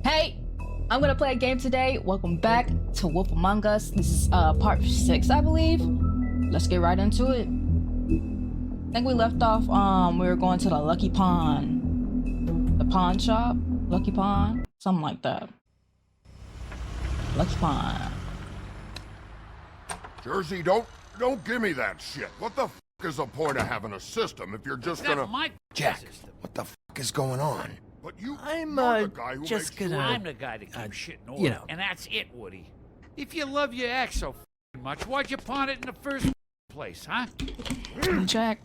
Hey, I'm gonna play a game today. Welcome back to Wolf Among Us. This is part 6, I believe. Let's get right into it. I think we left off, we were going to the Lucky Pawn. The pawn shop? Lucky Pawn? Something like that. Lucky Pawn. Jersey, don't give me that shit. What the f is the point of having a system if you're just gonna... Jack, what the f is going on? But you're I'm the guy who just makes gonna. sure- I'm the guy that keeps shit in order, you know. and that's it, Woody. If you love your ex so much, why'd you pawn it in the first place, huh? Jack,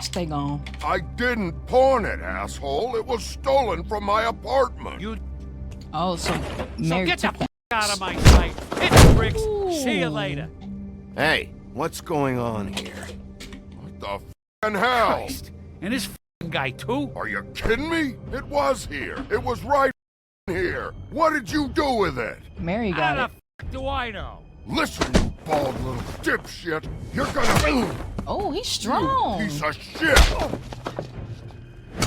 stay gone. I didn't pawn it, asshole. It was stolen from my apartment. You Oh, so so Mary get the took that. out of my sight. Hit the bricks. See you later. Hey, what's going on here? What the f***ing hell? Christ. And this guy too. Are you kidding me? It was here. It was right here. What did you do with it? Mary How got the it. f do I know? Listen, you bald little dipshit. You're gonna... Oh, he's You strong. piece of shit.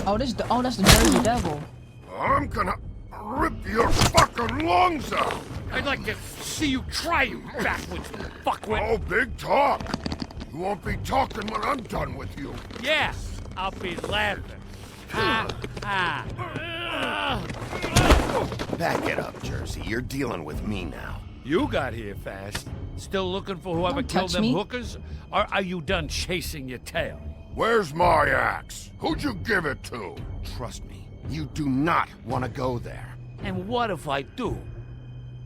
Oh, that's the Jersey Devil. I'm gonna rip your fucking lungs out. I'd like to see you try, you backwards fuckwit. Oh, big talk. You won't be talking when I'm done with you. Yeah, I'll be laughing. Ha ha. Back it up, Jersey. You're dealing with me now. You got here fast. Still looking for whoever Don't killed touch them me. hookers? Or are you done chasing your tail? Where's my axe? Who'd you give it to? Trust me, you do not want to go there. And what if I do?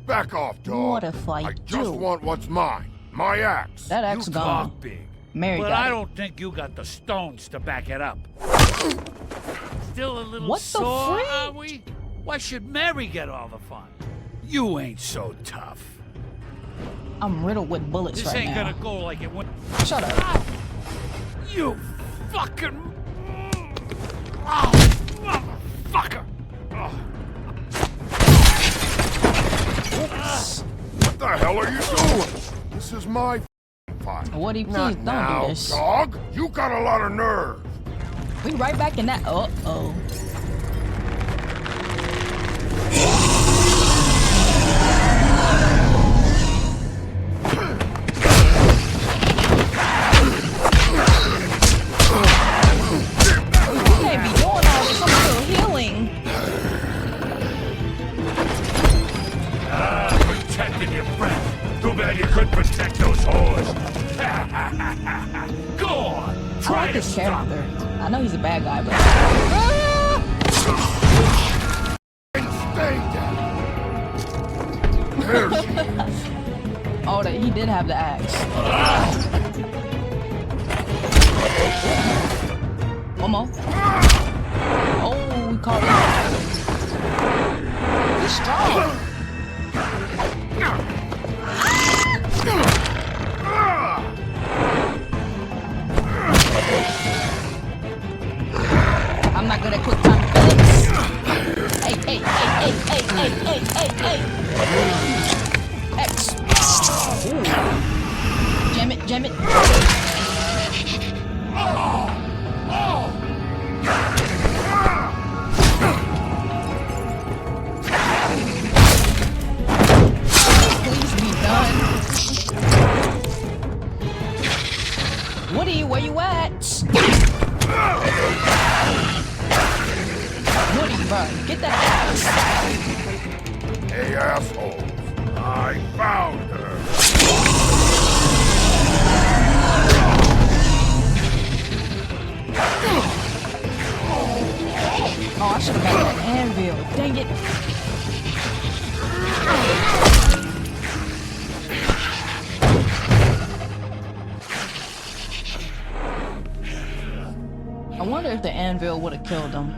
Back off, dog. What if I just do? want what's mine. My axe. That axe You gone. talk big. Mary But got I it. don't think you got the stones to back it up. Still a little What the sore, freak? are we? Why should Mary get all the fun? You ain't so tough. I'm riddled with bullets This right ain't now. gonna go like it went. Shut up. Ah! You fucking. Oh, motherfucker! Oh. What the hell are you doing? This is my fight. Woody, please Not don't now, do this. Dog, you got a lot of nerve. We right back in that. Uh-oh. You can't be doing all this. I'm still healing. Protecting your friend. Too bad you couldn't protect those whores. Go on, I try like to his stop. character. I know he's a bad guy, but... Stay down. There she is. Oh, he did have the axe. One more. Oh, we caught him. He's strong. I'm not good at quick time events. Hey. X. Ooh. Jam it. Please be done. Woody, where you at? Woody, bro, get that axe. Hey, assholes. I found her. Oh, I should have got that anvil. Dang it. I wonder if the anvil would have killed him.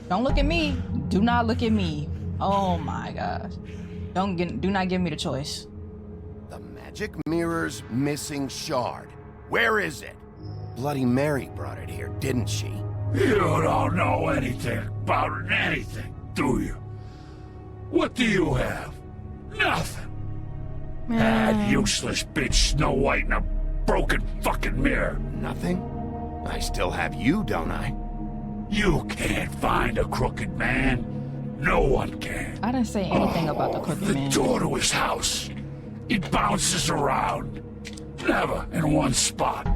Don't look at me. Do not look at me. Oh my gosh. Do not give me the choice. The magic mirror's missing shard. Where is it? Bloody Mary brought it here, didn't she? You don't know anything about anything, do you? What do you have? Nothing. That useless bitch Snow White in a broken fucking mirror. Nothing? I still have you, don't I? You can't find a crooked man. No one can. I didn't say anything about the crooked The man. door to his house. It bounces around. Never in one spot.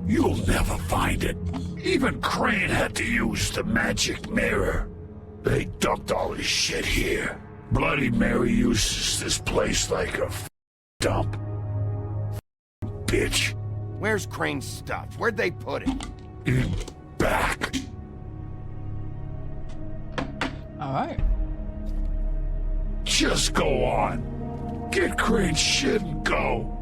You'll never find it. Even Crane had to use the magic mirror. They dumped all his shit here. Bloody Mary uses this place like a dump. Bitch. Where's Crane's stuff? Where'd they put it? In back. Alright. Just go on. Get Crane's shit and go.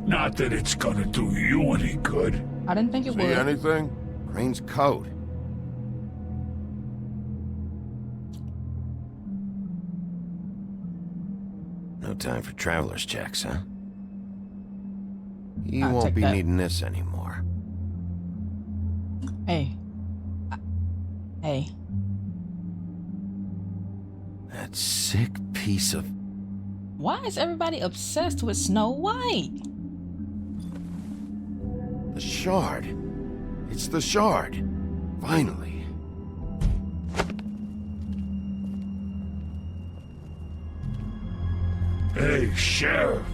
Not that it's gonna do you any good. I didn't think it See would. anything? Crane's coat. No time for traveler's checks, huh? You I'll won't take be that. needing this anymore. Hey. Hey. That sick piece of... Why is everybody obsessed with Snow White? The shard. It's the shard. Finally. Hey, Sheriff.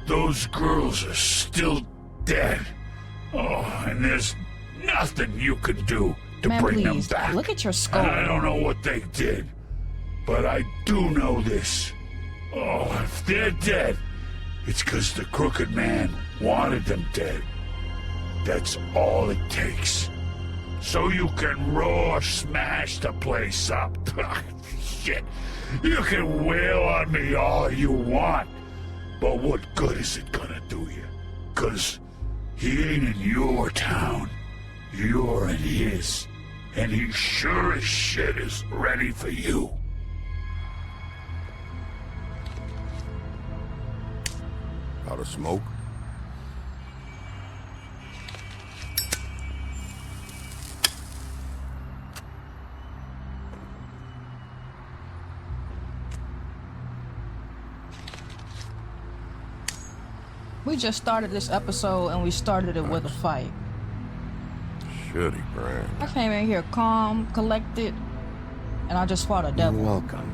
Those girls are still dead. Oh, and there's nothing you can do to Man, bring please, them back. look at your skull. And I don't know what they did, but I do know this. Oh, if they're dead, it's because the crooked man wanted them dead. That's all it takes. So you can roar smash the place up. Shit. You can wail on me all you want. But what good is it gonna do you? 'Cause he ain't in your town. You're in his. And he sure as shit is ready for you. Out of smoke? We just started this episode and we started it with a fight. Shitty brand. I came in here calm, collected, and I just fought a You're devil. welcome.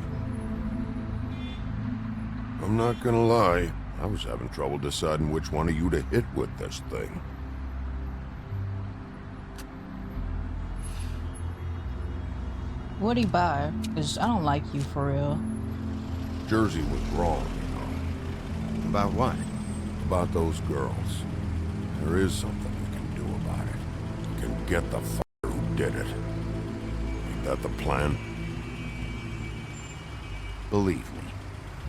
I'm not gonna lie. I was having trouble deciding which one of you to hit with this thing. What'd he buy? Cause I don't like you for real. Jersey was wrong, you know. About what? About those girls. There is something we can do about it. We can get the fucker who did it. Ain't that the plan? Believe me.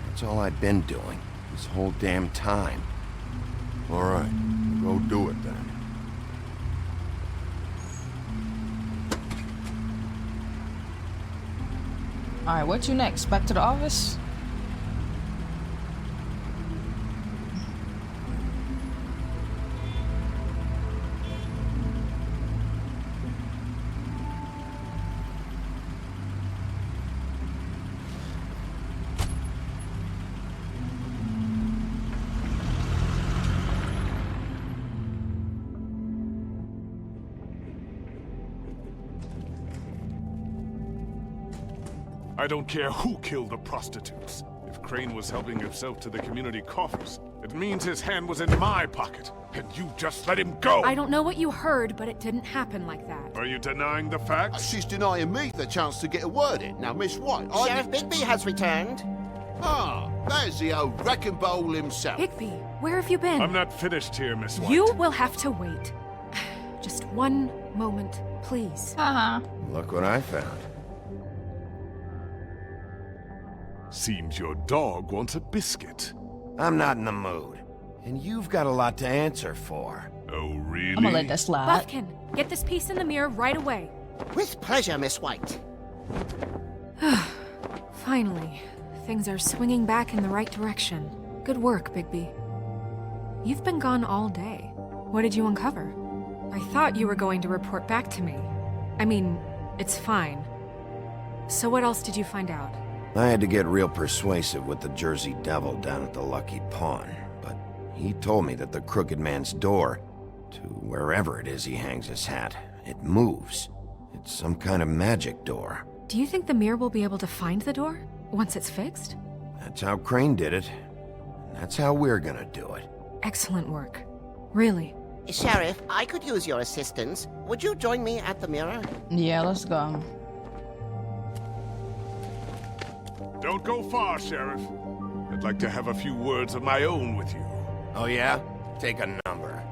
That's all I've been doing. This whole damn time. All right, go do it then. Alright, what you next? Back to the office? I don't care who killed the prostitutes. If Crane was helping himself to the community coffers, it means his hand was in my pocket, and you just let him go! I don't know what you heard, but it didn't happen like that. Are you denying the facts? She's denying me the chance to get a word in. Now, Miss White, Sheriff Bigby has returned. Ah, there's the old wrecking bowl himself. Bigby, where have you been? I'm not finished here, Miss White. You will have to wait. Just one moment, please. Haha. Look what I found. Seems your dog wants a biscuit. I'm not in the mood. And you've got a lot to answer for. Oh, really? I'm gonna let that slide. Buffkin, get this piece in the mirror right away. With pleasure, Miss White. Finally, things are swinging back in the right direction. Good work, Bigby. You've been gone all day. What did you uncover? I thought you were going to report back to me. I mean, it's fine. So what else did you find out? I had to get real persuasive with the Jersey Devil down at the Lucky Pawn, but he told me that the Crooked Man's door, to wherever it is he hangs his hat, it moves. It's some kind of magic door. Do you think the mirror will be able to find the door once it's fixed? That's how Crane did it. And that's how we're gonna do it. Excellent work. Really. Sheriff, I could use your assistance. Would you join me at the mirror? Yeah, let's go. Don't go far, Sheriff. I'd like to have a few words of my own with you. Oh yeah? Take a number.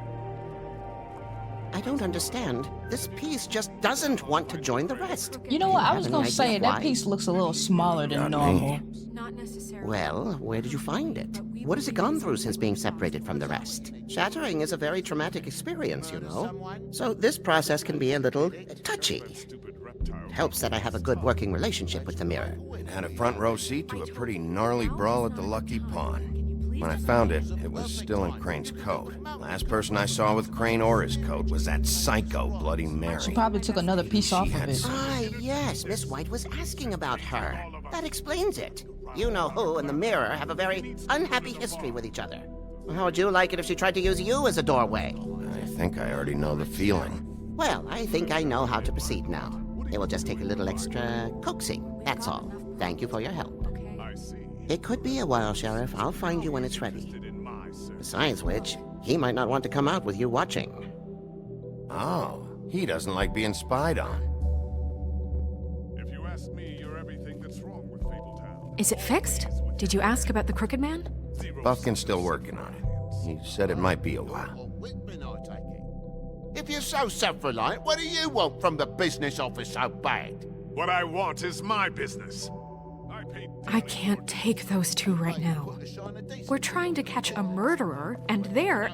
I don't understand. This piece just doesn't want to join the rest. You know what? I Have was any gonna idea say that why? piece looks a little smaller than normal. Not necessarily. Well, where did you find it? What has it gone through since being separated from the rest? Shattering is a very traumatic experience, you know. So this process can be a little touchy. It helps that I have a good working relationship with the mirror. It had a front row seat to a pretty gnarly brawl at the Lucky Pawn. When I found it, it was still in Crane's coat. Last person I saw with Crane or his coat was that psycho Bloody Mary. She probably took another piece off of had it. Ah, yes, Miss White was asking about her. That explains it. You know who and the mirror have a very unhappy history with each other. How would you like it if she tried to use you as a doorway? I think I already know the feeling. Well, I think I know how to proceed now. It will just take a little extra coaxing, that's all. Thank you for your help. It could be a while, Sheriff. I'll find you when it's ready. Besides which, he might not want to come out with you watching. Oh, he doesn't like being spied on. If you ask me, you're everything that's wrong with Fabletown. Is it fixed? Did you ask about the Crooked Man? Buffkin's still working on it. He said it might be a while. Whitman, I take it. If you're so self-reliant, what do you want from the business office so bad? What I want is my business. I can't take those two right now. We're trying to catch a murderer, and they're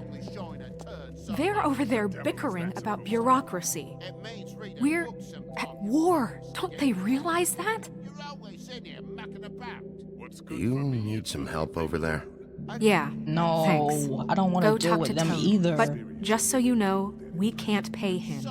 over there bickering about bureaucracy. We're at war. Don't they realize that? Do you need some help over there? Yeah. No, Thanks. I don't want Go to deal talk with to them Toad. either. But just so you know, we can't pay him.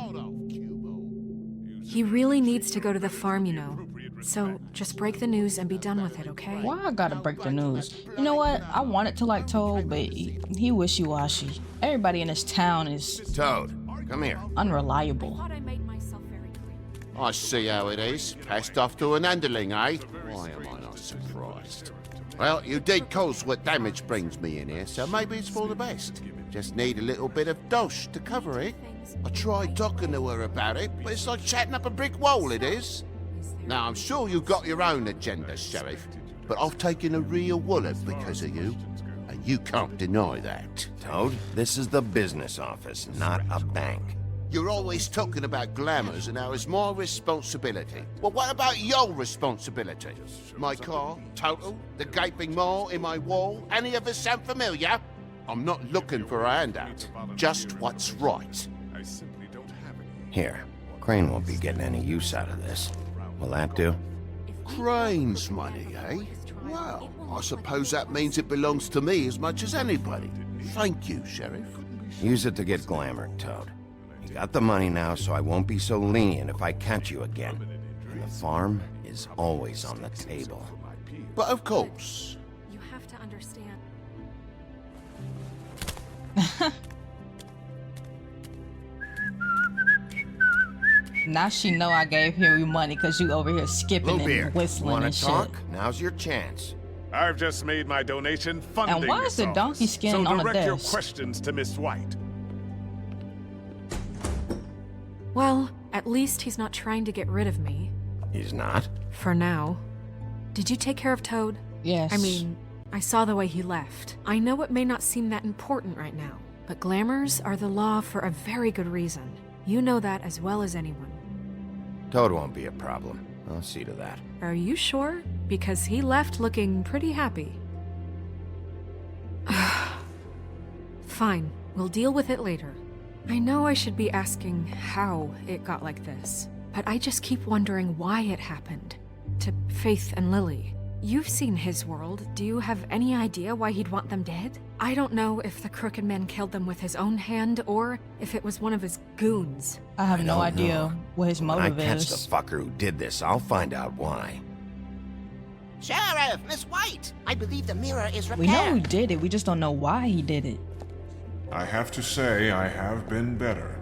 He really needs to go to the farm, you know. So just break the news and be done with it, okay? Why I gotta break the news? You know what? I wanted to like Toad, but he wishy-washy. Everybody in this town is Toad, come here. unreliable. I made myself very clear. I see how it is. Passed off to an underling, eh? Why am I not surprised? Well, you did cause what damage brings me in here, so maybe it's for the best. Just need a little bit of dosh to cover it. I tried talking to her about it, but it's like chatting up a brick wall, it is. Now, I'm sure you've got your own agenda, Sheriff, but I've taken a real wallop because of you, and you can't deny that. Toad, this is the business office, not a bank. You're always talking about glamours and how it's my responsibility. Well, what about your responsibility? My car, total, the gaping maw in my wall, any of us sound familiar? I'm not looking for a handout, just what's right. I simply don't have any. Here, Crane won't be getting any use out of this. Will that do? Crane's money, eh? Well, I suppose that means it belongs to me as much as anybody. Thank you, Sheriff. Use it to get glamored, Toad. You got the money now, so I won't be so lenient if I catch you again. And the farm is always on the table. But of course. You have to understand. Now she know I gave him you money because you over here skipping Bluebeard, and whistling wanna and talk? shit. Now's your chance. I've just made my donation funding And why is this the donkey office, skin so on the direct your desk? questions to Miss White. Well, at least he's not trying to get rid of me. He's not? For now. Did you take care of Toad? Yes. I mean, I saw the way he left. I know it may not seem that important right now, but glamours are the law for a very good reason. You know that as well as anyone. Toad won't be a problem. I'll see to that. Are you sure? Because he left looking pretty happy. Fine, we'll deal with it later. I know I should be asking how it got like this, but I just keep wondering why it happened. To Faith and Lily. You've seen his world. Do you have any idea why he'd want them dead? I don't know if the Crooked Man killed them with his own hand or if it was one of his goons. I have no don't idea know. what his When motive I catch is. the fucker who did this, I'll find out why. Sheriff, Miss White! I believe the mirror is repaired. We know who did it, we just don't know why he did it. I have to say I have been better.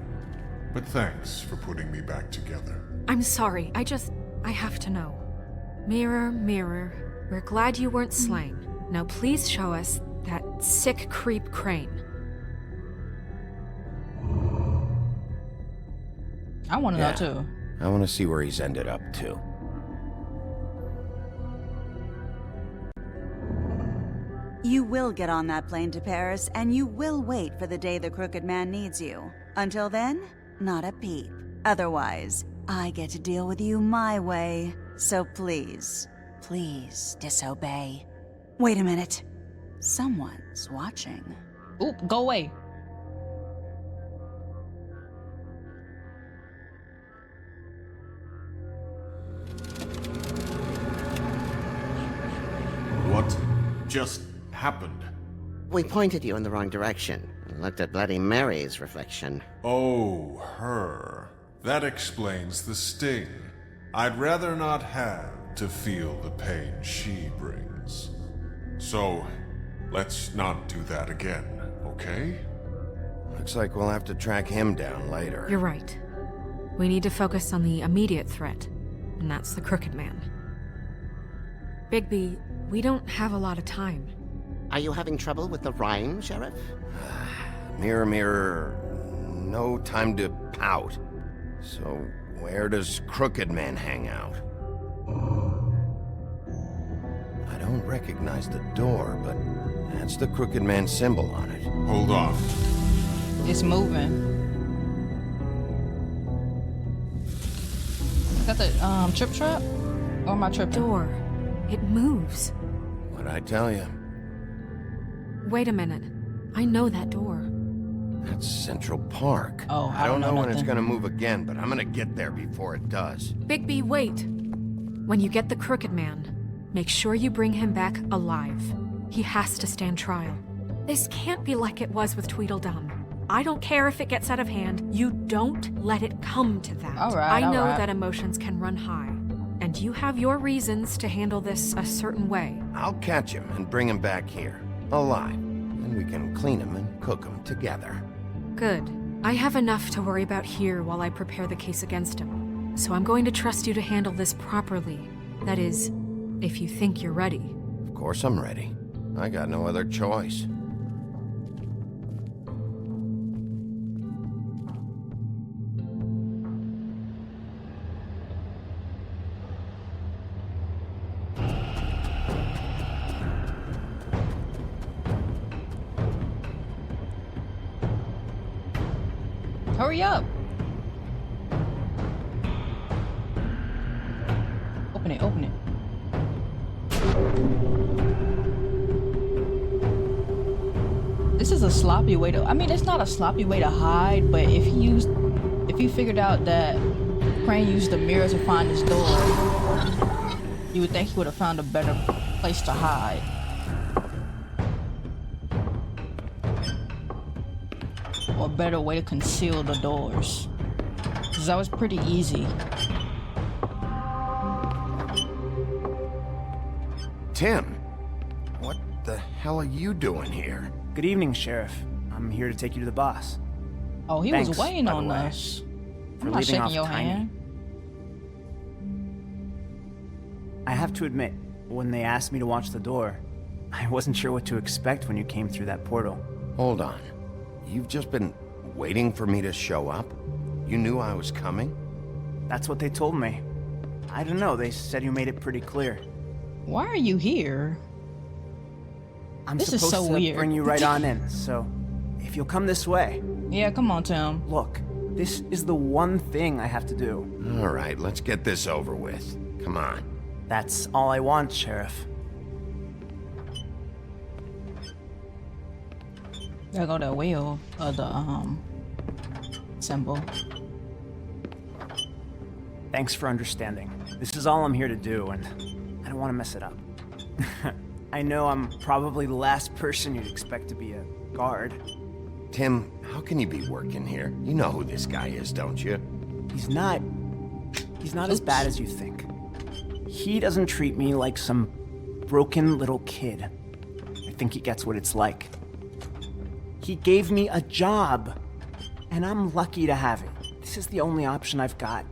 But thanks for putting me back together. I'm sorry, I have to know. Mirror, mirror, we're glad you weren't slain. Now please show us that sick creep Crane. I want to know too. I want to see where he's ended up too. You will get on that plane to Paris, and you will wait for the day the Crooked Man needs you. Until then, not a peep. Otherwise, I get to deal with you my way. So please, please disobey. Wait a minute. Someone's watching. Oop, go away. What just happened? We pointed you in the wrong direction and looked at Bloody Mary's reflection. Oh, her. That explains the sting. I'd rather not have to feel the pain she brings. So, let's not do that again, okay? Looks like we'll have to track him down later. You're right. We need to focus on the immediate threat, and that's the Crooked Man. Bigby, we don't have a lot of time. Are you having trouble with the rhyme, Sheriff? Mirror, mirror, no time to pout. So, where does Crooked Man hang out? I don't recognize the door, but that's the Crooked Man symbol on it. Hold on. It's moving. Is that the trip trap? Or am I tripping? Door. It moves. What'd I tell you? Wait a minute. I know that door. That's Central Park. Oh, I don't know when it's nothing. gonna move again, but I'm gonna get there before it does. Bigby, wait. When you get the Crooked Man, make sure you bring him back alive. He has to stand trial. This can't be like it was with Tweedledum. I don't care if it gets out of hand. You don't let it come to that. All right, I know all right. that emotions can run high. And you have your reasons to handle this a certain way. I'll catch him and bring him back here, alive. Then we can clean him and cook him together. Good. I have enough to worry about here while I prepare the case against him. So I'm going to trust you to handle this properly. That is, if you think you're ready. Of course I'm ready. I got no other choice. Hurry up. Open it, open it. This is a sloppy way to, I mean, it's not a sloppy way to hide, but if you figured out that Crane used the mirror to find his door, you would think he would have found a better place to hide. Or a better way to conceal the doors. Because that was pretty easy. Tim, what the hell are you doing here? Good evening, Sheriff. I'm here to take you to the boss. Oh, he Thanks, was waiting by the on way, us. for I'm not leaving shaking off your Tiny. hand. I have to admit, when they asked me to watch the door, I wasn't sure what to expect when you came through that portal. Hold on. You've just been waiting for me to show up? You knew I was coming? That's what they told me. I don't know, they said you made it pretty clear. Why are you here? I'm This is supposed so to weird. bring you right on in, so if you'll come this way. Yeah, come on, Tim. Look, this is the one thing I have to do. All right, let's get this over with. Come on. That's all I want, Sheriff. There go the wheel of the symbol. Thanks for understanding. This is all I'm here to do, and I don't want to mess it up. I know I'm probably the last person you'd expect to be a guard. Tim, how can you be working here? You know who this guy is, don't you? He's not as bad as you think. He doesn't treat me like some broken little kid. I think he gets what it's like. He gave me a job, and I'm lucky to have it. This is the only option I've got.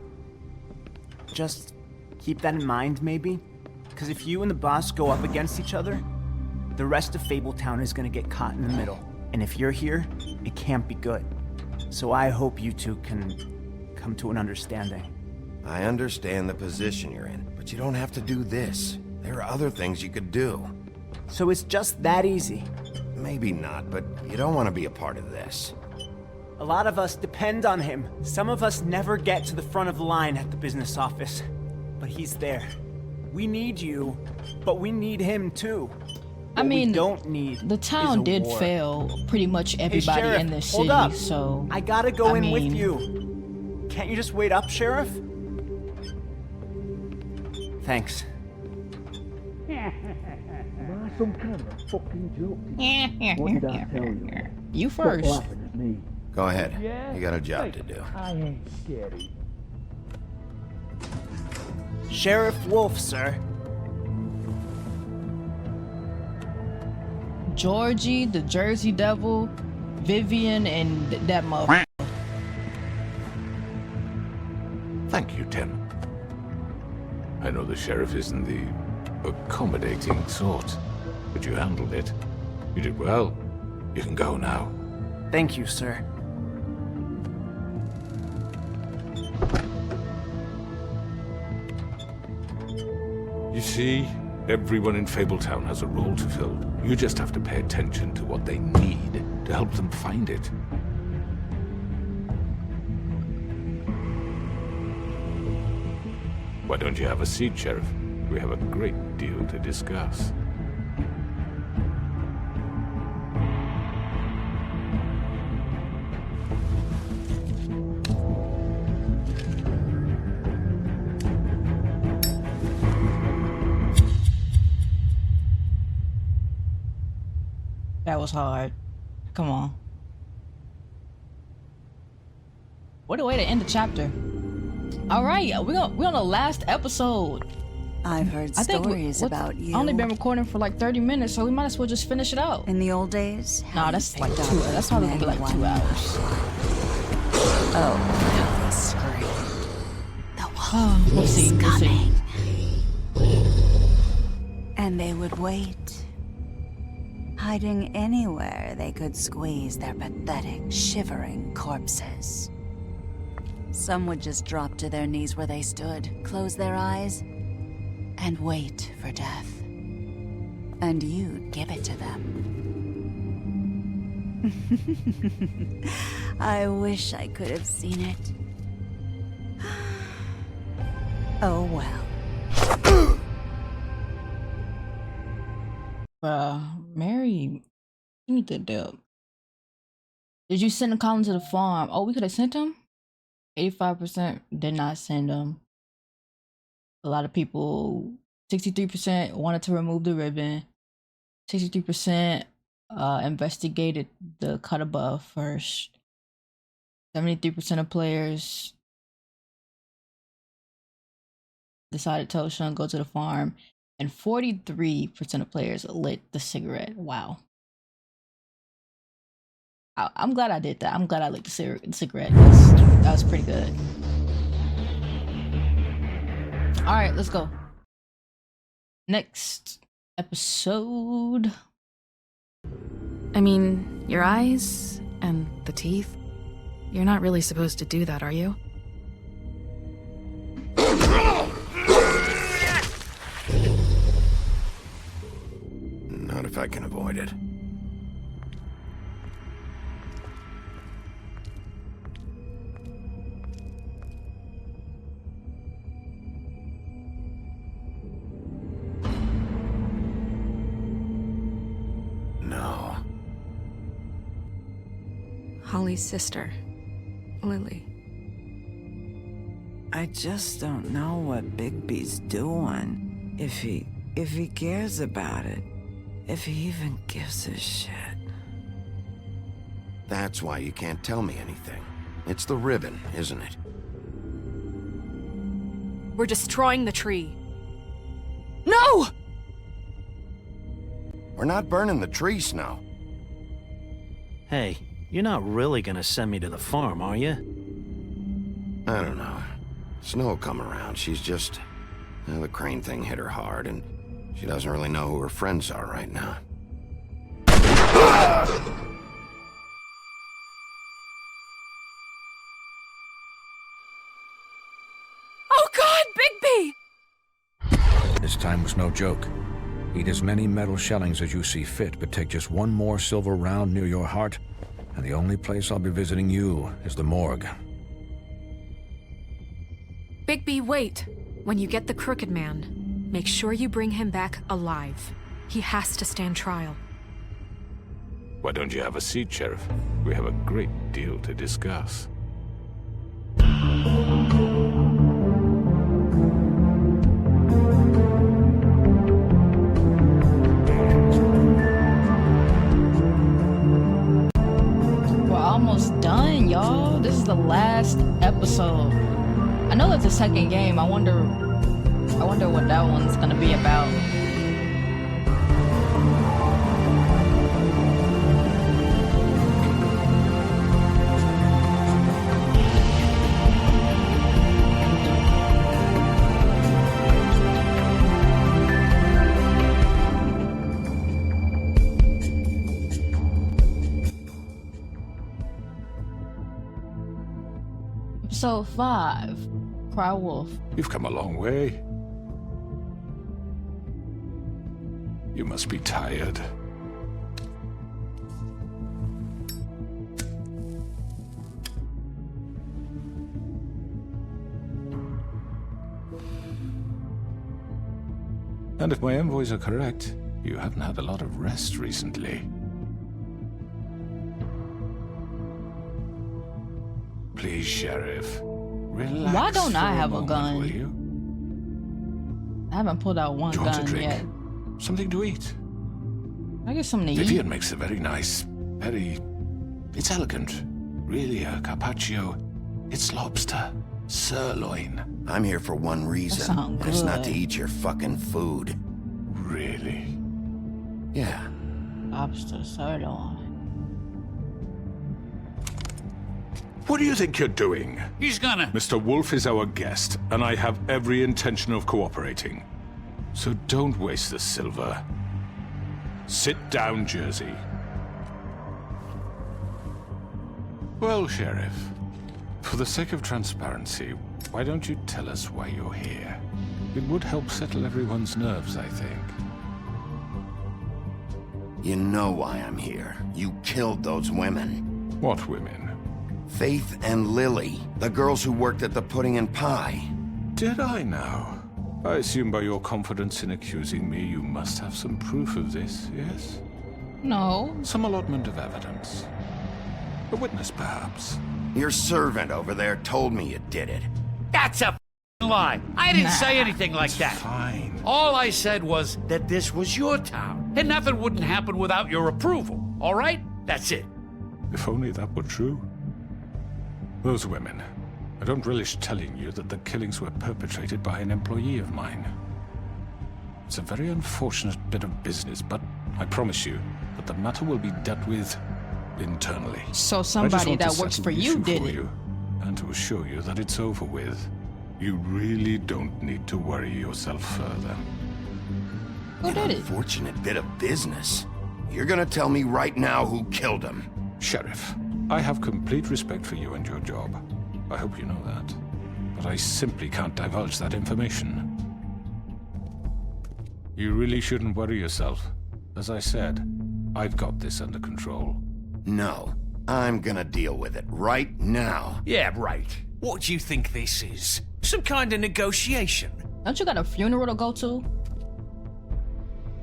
Just keep that in mind, maybe? Because if you and the boss go up against each other, the rest of Fabletown is gonna get caught in the middle. And if you're here, it can't be good. So I hope you two can come to an understanding. I understand the position you're in, but you don't have to do this. There are other things you could do. So it's just that easy. Maybe not, but you don't want to be a part of this. A lot of us depend on him. Some of us never get to the front of the line at the business office. But he's there. We need you, but we need him too. I mean, we don't need the town did war. fail pretty much everybody Sheriff, in this hold city, up. so I gotta go in with mean- you. Can't you just wait up, Sheriff? Thanks. Some kind of a fucking joke. What did I tell you? You Stop first. laughing at me. Go ahead. Yeah? You got a job to do. I ain't scared. Sheriff Wolf, sir. Georgie, the Jersey Devil, Vivian, and that mother. Thank you, Tim. I know the sheriff isn't the accommodating sort, but you handled it. You did well. You can go now. Thank you, sir. You see, everyone in Fabletown has a role to fill. You just have to pay attention to what they need to help them find it. Why don't you have a seat, Sheriff? We have a great deal to discuss. That was hard. Come on. What a way to end the chapter. All right, we're on the last episode. I've heard I think stories about you. Only been recording for like 30 minutes, so we might as well just finish it out. In the old days? Nah, that's like two. That's probably gonna be like 2 hours. Oh, how they screamed. The Oh, we'll see. We'll see. And they would wait, hiding anywhere they could squeeze their pathetic, shivering corpses. Some would just drop to their knees where they stood, close their eyes, and wait for death. And you'd give it to them. I wish I could have seen it. Oh well. Mary, you need to dip. Did you send Colin to the farm? Oh, we could have sent him? 85% did not send him. A lot of people, 63% wanted to remove the ribbon. 63% investigated the cut above first. 73% of players decided to tell Sean go to the farm. And 43% of players lit the cigarette. Wow. I'm glad I did that. I'm glad I lit the cigarette. That was pretty good. All right, let's go. Next episode. I mean, your eyes and the teeth. You're not really supposed to do that, are you? Not if I can avoid it. No. Holly's sister, Lily. I just don't know what Bigby's doing. If he cares about it. If he even gives a shit. That's why you can't tell me anything. It's the ribbon, isn't it? We're destroying the tree. No! We're not burning the tree, Snow. Hey, you're not really gonna send me to the farm, are you? I don't know. Snow will come around. She's just... the crane thing hit her hard, and she doesn't really know who her friends are right now. Oh God, Bigby! This time was no joke. Eat as many metal shellings as you see fit, but take just one more silver round near your heart, and the only place I'll be visiting you is the morgue. Bigby, wait. When you get the Crooked Man, make sure you bring him back alive. He has to stand trial. Why don't you have a seat, Sheriff? We have a great deal to discuss. We're almost done, y'all. This is the last episode. I know that's the second game. I wonder what that one's gonna be about. Episode 5. Cry Wolf. You've come a long way. You must be tired. And if my envoys are correct, you haven't had a lot of rest recently. Please, Sheriff. Relax. Why don't I have a moment, gun? will you? I haven't pulled out one Do you want a gun drink? yet. Something to eat? I get something to Vivian eat. makes a very nice, it's elegant. Really, a carpaccio. It's lobster. Sirloin. I'm here for one reason. sounds And it's not to good. eat your fucking food. Really? Yeah. Lobster sirloin. What do you think you're doing? He's gonna... Mr. Wolf is our guest, and I have every intention of cooperating. So don't waste the silver. Sit down, Jersey. Well, Sheriff, for the sake of transparency, why don't you tell us why you're here? It would help settle everyone's nerves, I think. You know why I'm here. You killed those women. What women? Faith and Lily, the girls who worked at the Pudding and Pie. Did I now? I assume by your confidence in accusing me, you must have some proof of this, yes? No. Some allotment of evidence. A witness, perhaps. Your servant over there told me you did it. That's a f***ing lie. I didn't say anything like that. Fine. All I said was that this was your town, and nothing wouldn't happen without your approval, all right? That's it. If only that were true. Those women. I don't relish telling you that the killings were perpetrated by an employee of mine. It's a very unfortunate bit of business, but I promise you that the matter will be dealt with internally. So I just somebody want to that works settle for the you issue did for it. you, and to assure you that it's over with. You really don't need to worry yourself further. Who did it? Unfortunate bit of business. You're gonna tell me right now who killed him. Sheriff, I have complete respect for you and your job. I hope you know that. But I simply can't divulge that information. You really shouldn't worry yourself. As I said, I've got this under control. No, I'm gonna deal with it right now. Yeah, right. What do you think this is? Some kind of negotiation? Don't you got a funeral to go to?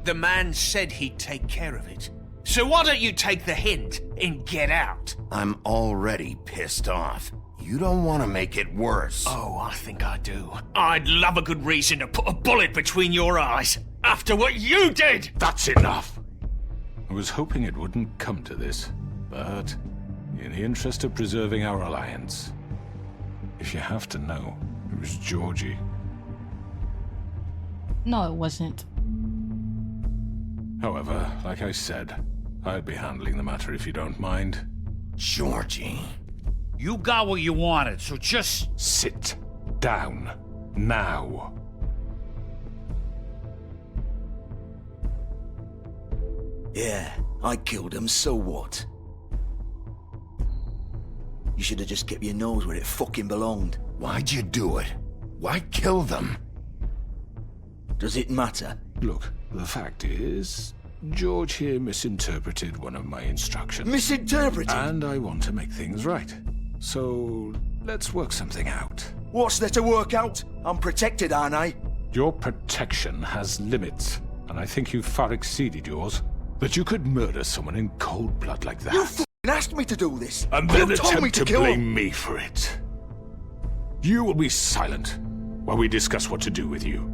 The man said he'd take care of it. So why don't you take the hint and get out? I'm already pissed off. You don't want to make it worse. Oh, I think I do. I'd love a good reason to put a bullet between your eyes after what you did! That's enough! I was hoping it wouldn't come to this, but in the interest of preserving our alliance, if you have to know, it was Georgie. No, it wasn't. However, like I said, I'll be handling the matter if you don't mind. Georgie. You got what you wanted, so just... Sit down. Now. Yeah, I killed him, so what? You should have just kept your nose where it fucking belonged. Why'd you do it? Why kill them? Does it matter? Look, the fact is, George here misinterpreted one of my instructions. Misinterpreted? And I want to make things right. So, let's work something out. What's there to work out? I'm protected, aren't I? Your protection has limits, and I think you've far exceeded yours. That you could murder someone in cold blood like that. You f***ing asked me to do this. And then you told me attempt to to kill blame him. me for it. You will be silent while we discuss what to do with you.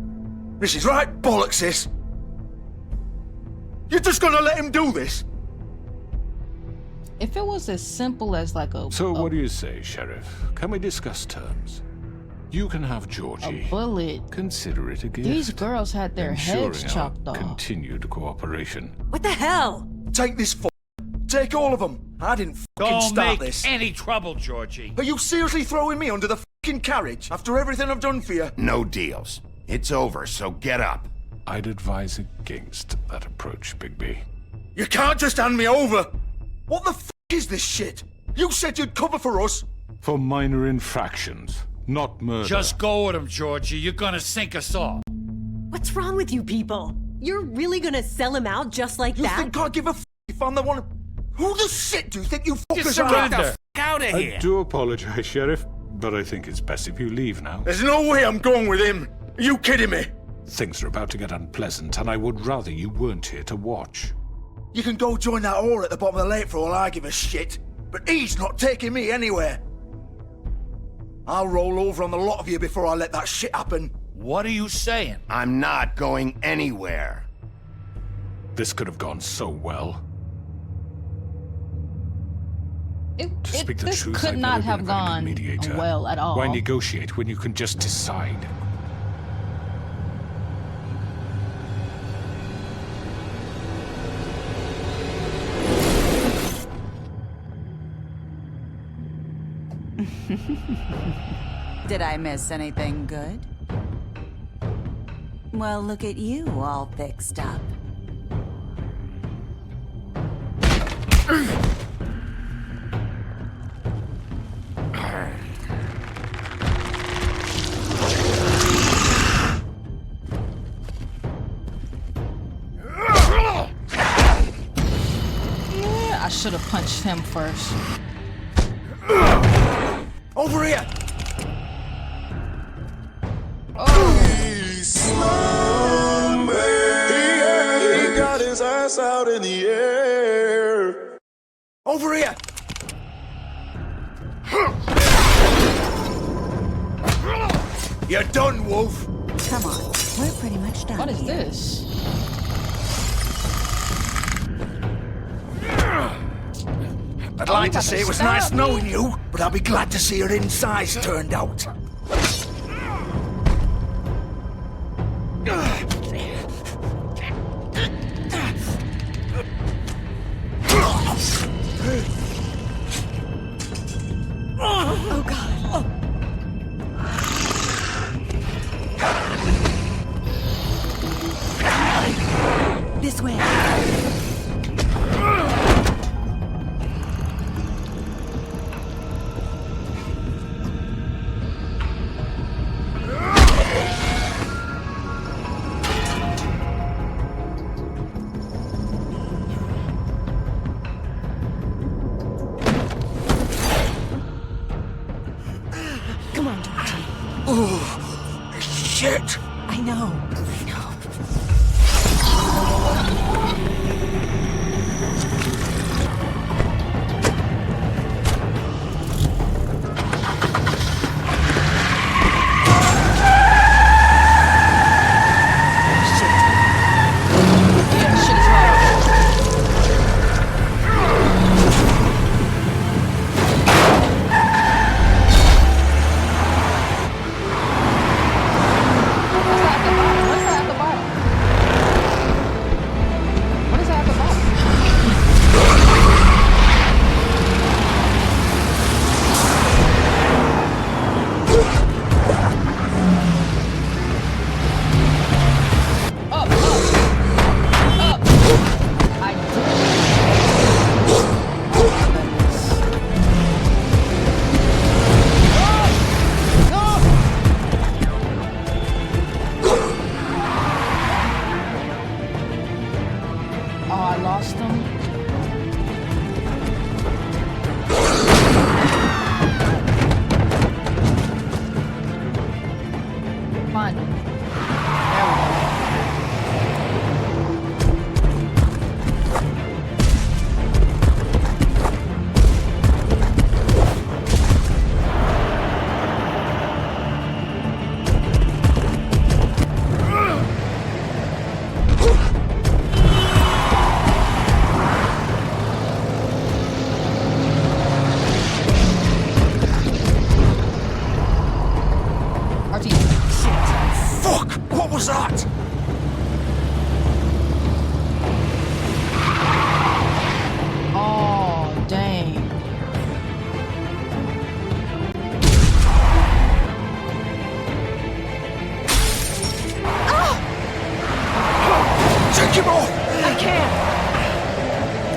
This is right bollocks, this. You're just gonna let him do this? If it was as simple as like a... So what do you say, Sheriff? Can we discuss terms? You can have Georgie. A bullet. Consider it a gift. These girls had their heads ensuring chopped our off. continued cooperation. What the hell? Take this Take all of them. I didn't fucking Don't start make this. any trouble, Georgie. Are you seriously throwing me under the fucking carriage after everything I've done for you? No deals. It's over, so get up. I'd advise against that approach, Bigby. You can't just hand me over. What the f*** is this shit? You said you'd cover for us. For minor infractions, not murder. Just go with him, Georgie. You're gonna sink us all. What's wrong with you people? You're really gonna sell him out just like You that? think I'd give a f*** if I'm the one... Who the shit do you think you fuckers are? surrender. Get the f*** Out of here! I do apologize, Sheriff, but I think it's best if you leave now. There's no way I'm going with him. Are you kidding me? Things are about to get unpleasant, and I would rather you weren't here to watch. You can go join that whore at the bottom of the lake for all I give a shit. But he's not taking me anywhere. I'll roll over on the lot of you before I let that shit happen. What are you saying? I'm not going anywhere. This could have gone so well. To This speak the truth, could I've not never have been a very good gone mediator. well at all. Why negotiate when you can just decide? Did I miss anything good? Well, look at you all fixed up. Yeah, I should have punched him first. Over here! He got his ass out in the air. Over here! You're done, Wolf. Come on, we're pretty much done. What is here. this? I'd like to about say to it was stab nice me. knowing you, but I'll be glad to see your insides turned out. Oh god. This way.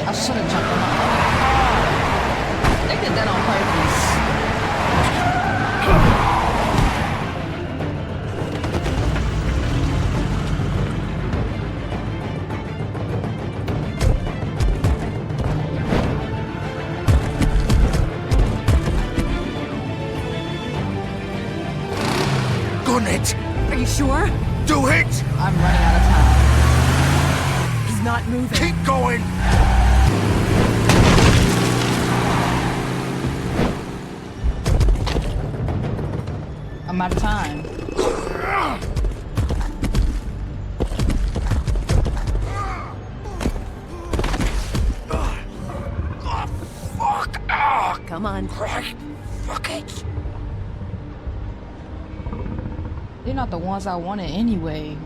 I should have jumped on my car. They did that on purpose. Gun it! Are you sure? Do it! I'm running out of time. He's not moving. Keep going! I'm out of time. Fuck! Come on. Christ! Fuck it! They're not the ones I wanted anyway.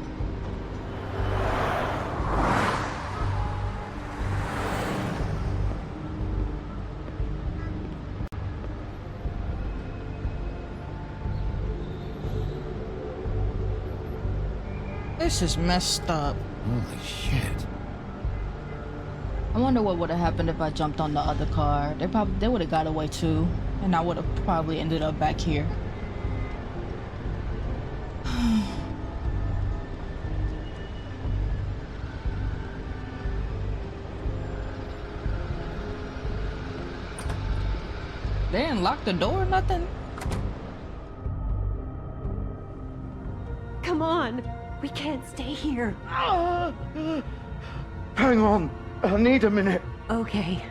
This is messed up. Holy shit. I wonder what would have happened if I jumped on the other car. They would have got away too, and I would have probably ended up back here. They didn't lock the door or nothing? Come on. We can't stay here. Hang on. I need a minute. Okay.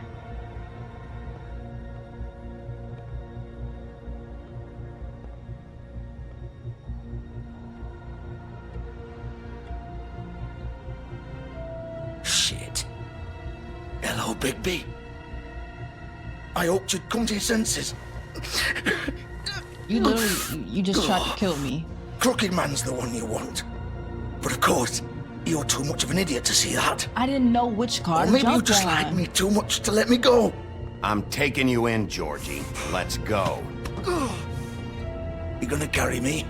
Shit. Hello, Bigby. I hoped you'd come to your senses. You literally, you just tried to kill me. Crooked Man's the one you want. But of course, you're too much of an idiot to see that. I didn't know which car Or to maybe jump you just on. like me too much to let me go. I'm taking you in, Georgie. Let's go. You gonna carry me?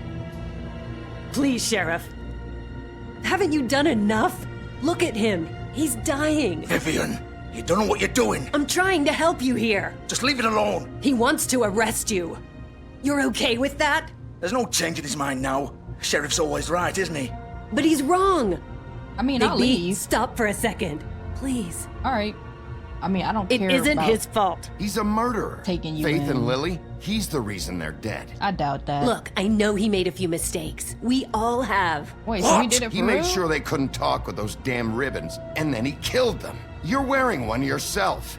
Please, Sheriff. Haven't you done enough? Look at him. He's dying. Vivian, you don't know what you're doing. I'm trying to help you here. Just leave it alone. He wants to arrest you. You're okay with that? There's no change in his mind now. Sheriff's always right, isn't he? But he's wrong. I mean, Big I'll B, leave. stop for a second. Please. All right. I mean, I don't It care isn't about his fault. He's a murderer. taking you Faith in. and Lily, he's the reason they're dead. I doubt that. Look, I know he made a few mistakes. We all have. Wait, so he did it for He real? made sure they couldn't talk with those damn ribbons, and then he killed them. You're wearing one yourself.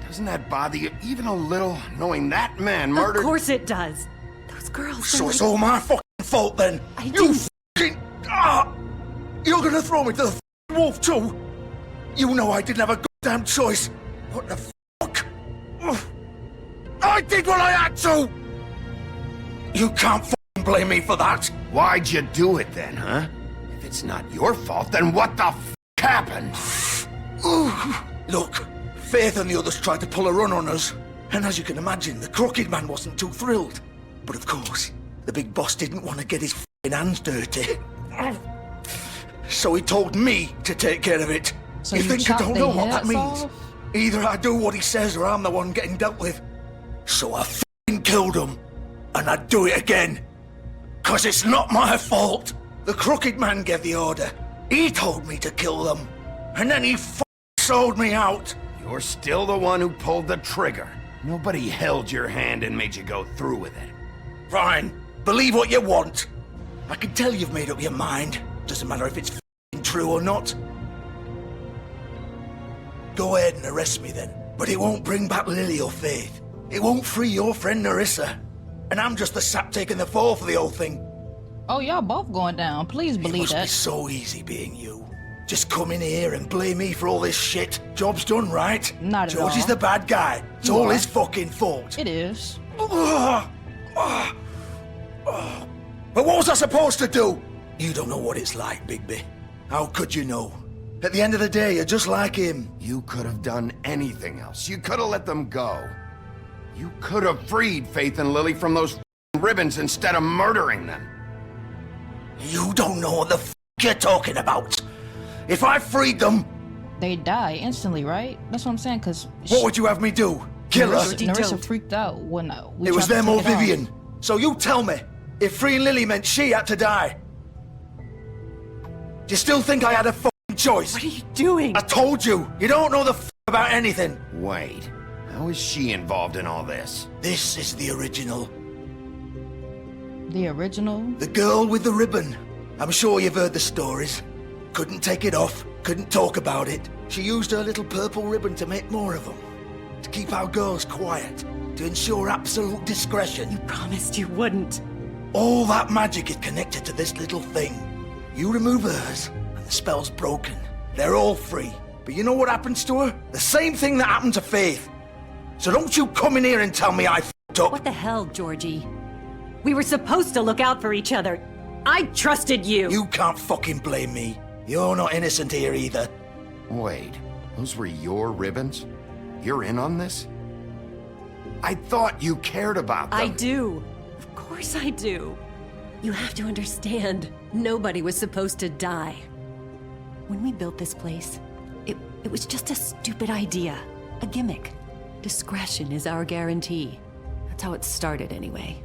Doesn't that bother you even a little, knowing that man murdered... Of course it does. Those girls So were it's like... all my fucking fault then. I didn't... Fucking... You're gonna throw me to the fucking wolf too? You know I didn't have a goddamn choice. What the fuck? Ugh. I did what I had to! You can't fucking blame me for that. Why'd you do it then, huh? If it's not your fault, then what the f*** happened? Look, Faith and the others tried to pull a run on us. And as you can imagine, the Crooked Man wasn't too thrilled. But of course, the big boss didn't want to get his f***ing hands dirty. So he told me to take care of it. So you you think I chopped don't their know what that heads means? off? Either I do what he says or I'm the one getting dealt with. So I f***ing killed him. And I'd do it again. 'Cause it's not my fault. The Crooked Man gave the order. He told me to kill them. And then he f***ing sold me out. You're still the one who pulled the trigger. Nobody held your hand and made you go through with it. Fine. Believe what you want. I can tell you've made up your mind. Doesn't matter if it's f***ing true or not. Go ahead and arrest me then. But it won't bring back Lily or Faith. It won't free your friend Narissa. And I'm just the sap taking the fall for the whole thing. Oh, y'all both going down. Please It believe must be that. so easy being you. Just come in here and blame me for all this shit. Job's done, right? Not at George all. is the bad guy. It's You all are. his fucking fault. It is. But what was I supposed to do? You don't know what it's like, Bigby. How could you know? At the end of the day, you're just like him. You could have done anything else. You could have let them go. You could have freed Faith and Lily from those f***ing ribbons instead of murdering them. You don't know what the f*** you're talking about. If I freed them, they die instantly, right? That's what I'm saying, because... What would you have me do? Kill her? Narissa freaked out when we It was tried to them or take it off. Vivian. So you tell me, if freeing Lily meant she had to die, do you still think I had a fucking choice? What are you doing? I told you, you don't know the about anything. Wait, how is she involved in all this? This is the original. The original? The girl with the ribbon. I'm sure you've heard the stories. Couldn't take it off, couldn't talk about it. She used her little purple ribbon to make more of them. To keep our girls quiet. To ensure absolute discretion. You promised you wouldn't. All that magic is connected to this little thing. You remove hers, and the spell's broken. They're all free. But you know what happens to her? The same thing that happened to Faith. So don't you come in here and tell me I f***ed up. What the hell, Georgie? We were supposed to look out for each other. I trusted you. You can't fucking blame me. You're not innocent here either. Wait, those were your ribbons? You're in on this? I thought you cared about them. I do. Of course I do. You have to understand, nobody was supposed to die. When we built this place, it was just a stupid idea. A gimmick. Discretion is our guarantee. That's how it started anyway.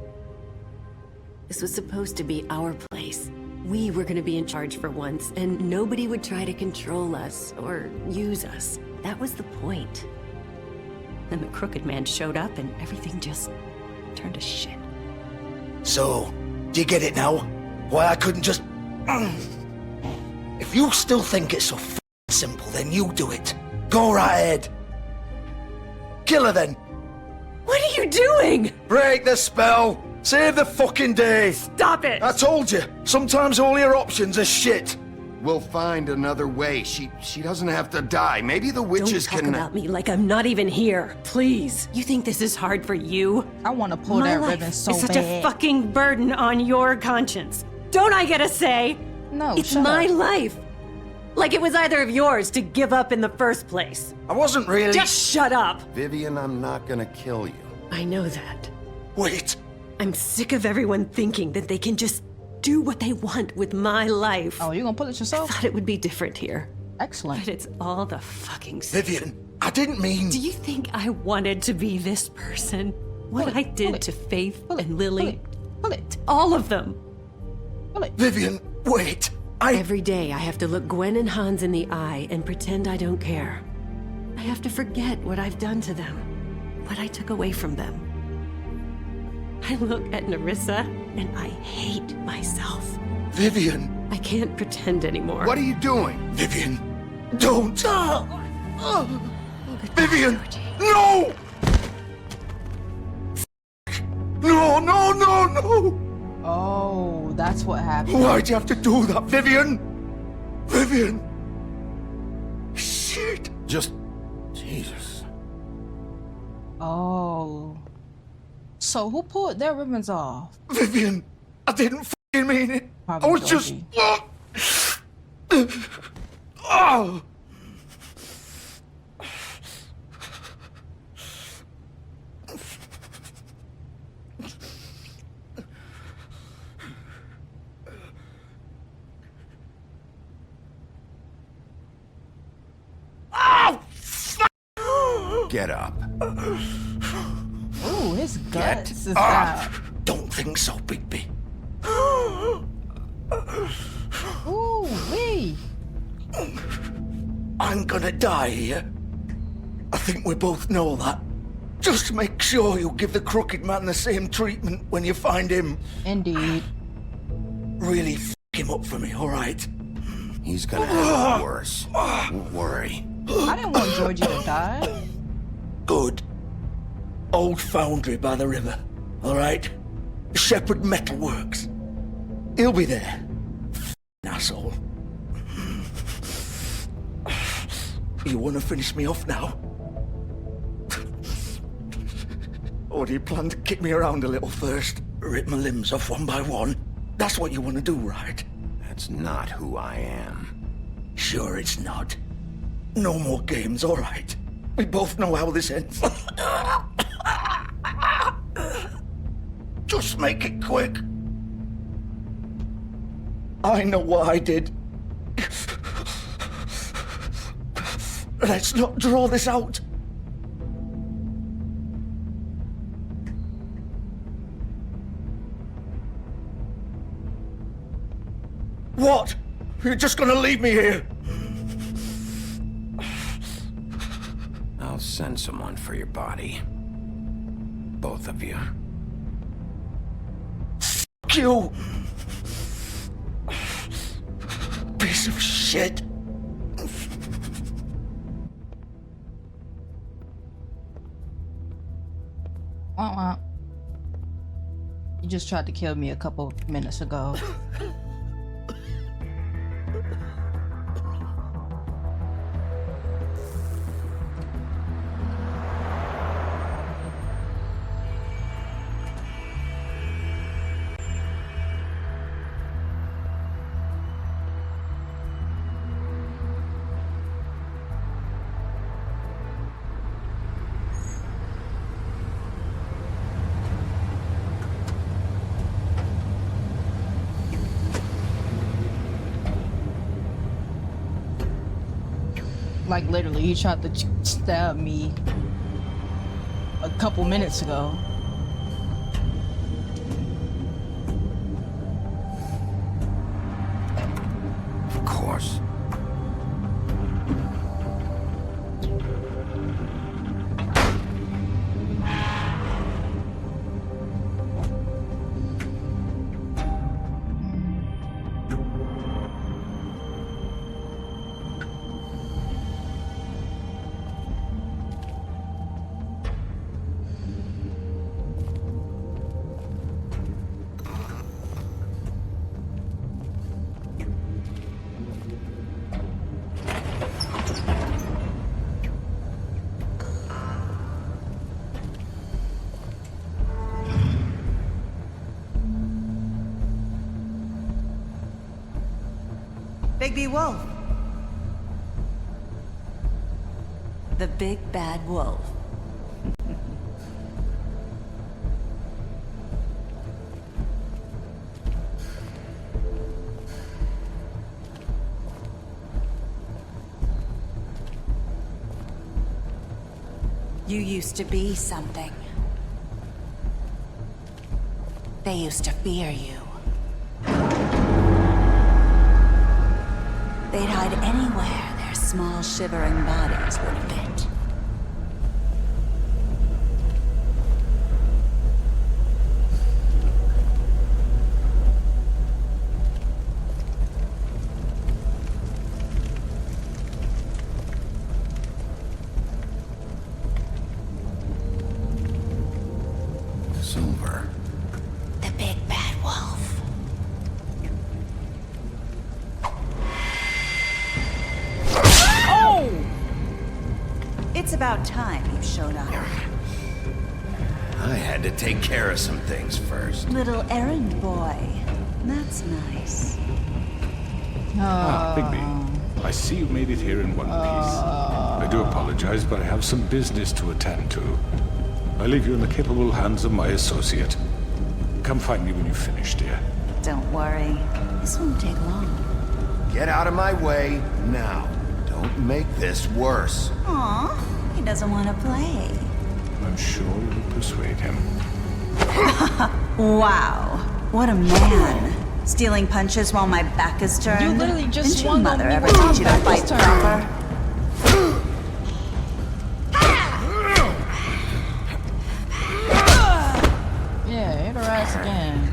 This was supposed to be our place. We were gonna be in charge for once, and nobody would try to control us or use us. That was the point. Then the Crooked Man showed up and everything just turned to shit. So, do you get it now? Why I couldn't just... If you still think it's so simple, then you do it. Go right ahead. Kill her then. What are you doing? Break the spell. Save the fucking day. Stop it. I told you. Sometimes all your options are shit. We'll find another way. She doesn't have to die. Maybe the witches Don't talk about me like I'm not even here. Please. You think this is hard for you? I want to pull that ribbon so it's such bad. a fucking burden on your conscience. Don't I get a say? No, it's shut my up. life. Like it was either of yours to give up in the first place. I wasn't really... Just shut up. Vivian, I'm not gonna kill you. I know that. Wait. I'm sick of everyone thinking that they can just do what they want with my life. Oh, you gonna pull it yourself? I thought it would be different here. Excellent. But it's all the fucking same. Vivian, I didn't mean... Do you think I wanted to be this person? What I did to Faith and Lily? Pull it. All of them. Pull it. Vivian, wait. Every day I have to look Gwen and Hans in the eye and pretend I don't care. I have to forget what I've done to them. What I took away from them. I look at Narissa and I hate myself. Vivian. I can't pretend anymore. What are you doing? Vivian, don't. Vivian, no! No, no, no, no! Oh, that's what happened. Why'd you have to do that, Vivian? Vivian! Shit! Just... Jesus. Oh. So who pulled their ribbons off? Vivian, I didn't fucking mean it. Probably I was Georgie. just... Oh! Get up. Ooh, his guts is Up. out. Don't think so, Bigby. Ooh, wee. I'm gonna die here. I think we both know that. Just make sure you give the Crooked Man the same treatment when you find him. Indeed. Really f him up for me, alright? He's gonna have it worse. Don't worry. I didn't want Georgie to die. Good. Old foundry by the river, alright? Shepherd Metalworks. He'll be there. Asshole. You wanna finish me off now? Or do you plan to kick me around a little first? Rip my limbs off one by one? That's what you wanna do, right? That's not who I am. Sure it's not. No more games, alright? We both know how this ends. Just make it quick. I know what I did. Let's not draw this out. What? You're just gonna leave me here? I'll send someone for your body. Both of you. F*** you! Piece of shit! Wah-wah. You just tried to kill me a couple minutes ago. Like literally, he tried to stab me a couple minutes ago. Of course. Bigby Wolf. The big bad wolf. You used to be something. They used to fear you. They'd hide anywhere their small, shivering bodies would fit. Silver. The big bad wolf. It's about time you showed up. I had to take care of some things first. Little errand boy. That's nice. Bigby, I see you made it here in one piece. I do apologize, but I have some business to attend to. I leave you in the capable hands of my associate. Come find me when you've finished, dear. Don't worry. This won't take long. Get out of my way now. Don't make this worse. Aw, he doesn't want to play. I'm sure you'll persuade him. Wow, what a man. Stealing punches while my back is turned. You literally just Didn't your swung mother on me ever while my teach you to back was fight turned. proper? Yeah, hit her ass again.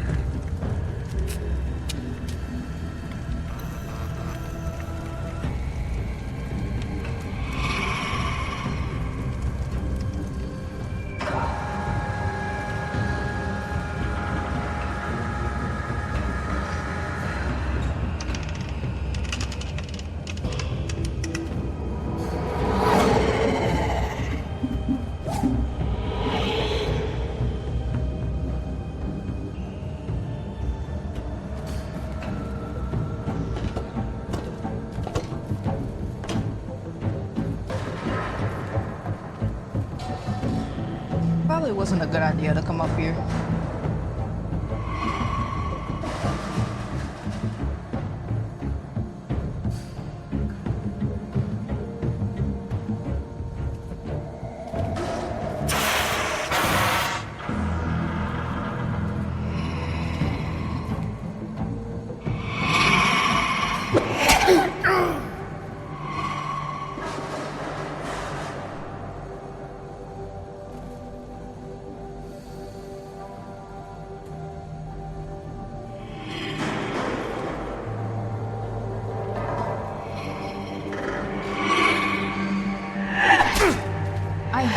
Probably wasn't a good idea to come up here.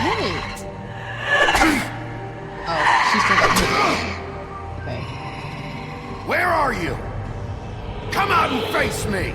hit it. Oh, she still got hit. Okay. Where are you? Come out and face me!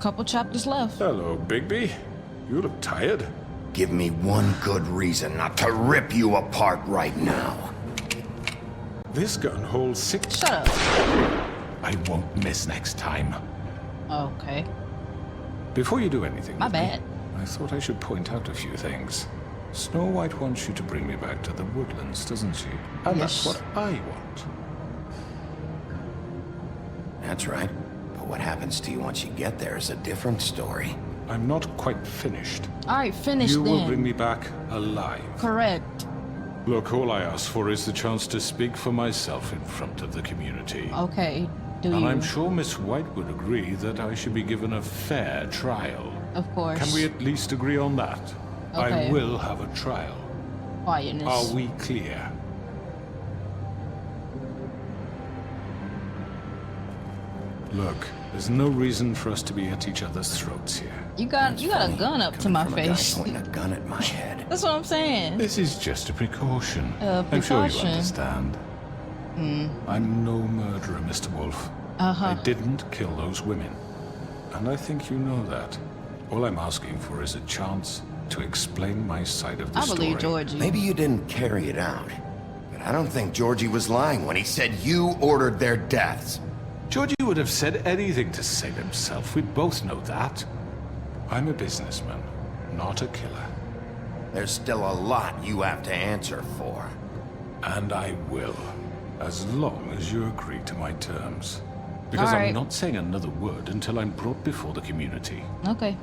Couple chapters left. Hello, Bigby. You look tired. Give me one good reason not to rip you apart right now. This gun holds 6. Shut up. I won't miss next time. Okay. Before you do anything, My with me, bad. I thought I should point out a few things. Snow White wants you to bring me back to the woodlands, doesn't she? And Yes. that's what I want. That's right. But what happens to you once you get there is a different story. I'm not quite finished. Alright, finish You then. will bring me back alive. Correct. Look, all I ask for is the chance to speak for myself in front of the community. Okay. Do And you? I'm sure Miss White would agree that I should be given a fair trial. Of course. Can we at least agree on that? Okay. I will have a trial. Quietness. Are we clear? Look, there's no reason for us to be at each other's throats here. You got a gun up to my From a guy face. pointing a gun at my head. That's what I'm saying. This is just a precaution. I'm sure you Precaution. understand. I'm no murderer, Mr. Wolf. I didn't kill those women. And I think you know that. All I'm asking for is a chance to explain my side of the I story. believe Georgie. Maybe you didn't carry it out. But I don't think Georgie was lying when he said you ordered their deaths. Georgie would have said anything to save himself. We both know that. I'm a businessman, not a killer. There's still a lot you have to answer for. And I will, as long as you agree to my terms. Because All right. I'm not saying another word until I'm brought before the community. Okay.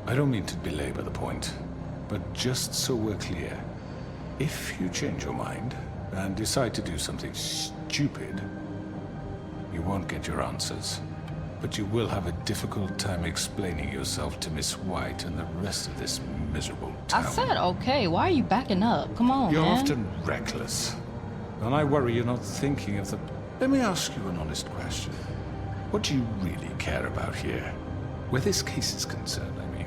I don't mean to belabor the point, but just so we're clear, if you change your mind and decide to do something stupid, you won't get your answers. But you will have a difficult time explaining yourself to Miss White and the rest of this miserable town. I said okay. Why are you backing up? Come on, You're man. often reckless. And I worry you're not thinking of the... Let me ask you an honest question. What do you really care about here? Where this case is concerned, I mean.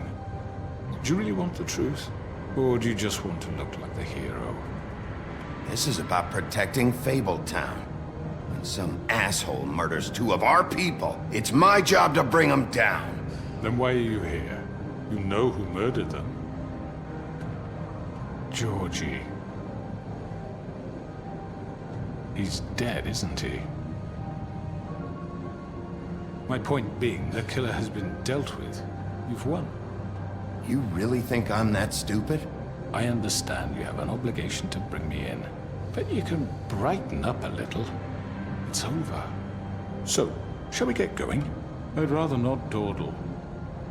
Do you really want the truth? Or do you just want to look like the hero? This is about protecting Fabletown. When some asshole murders 2 of our people, it's my job to bring them down. Then why are you here? You know who murdered them. Georgie. He's dead, isn't he? My point being, the killer has been dealt with. You've won. You really think I'm that stupid? I understand you have an obligation to bring me in, but you can brighten up a little. It's over. So, shall we get going? I'd rather not dawdle.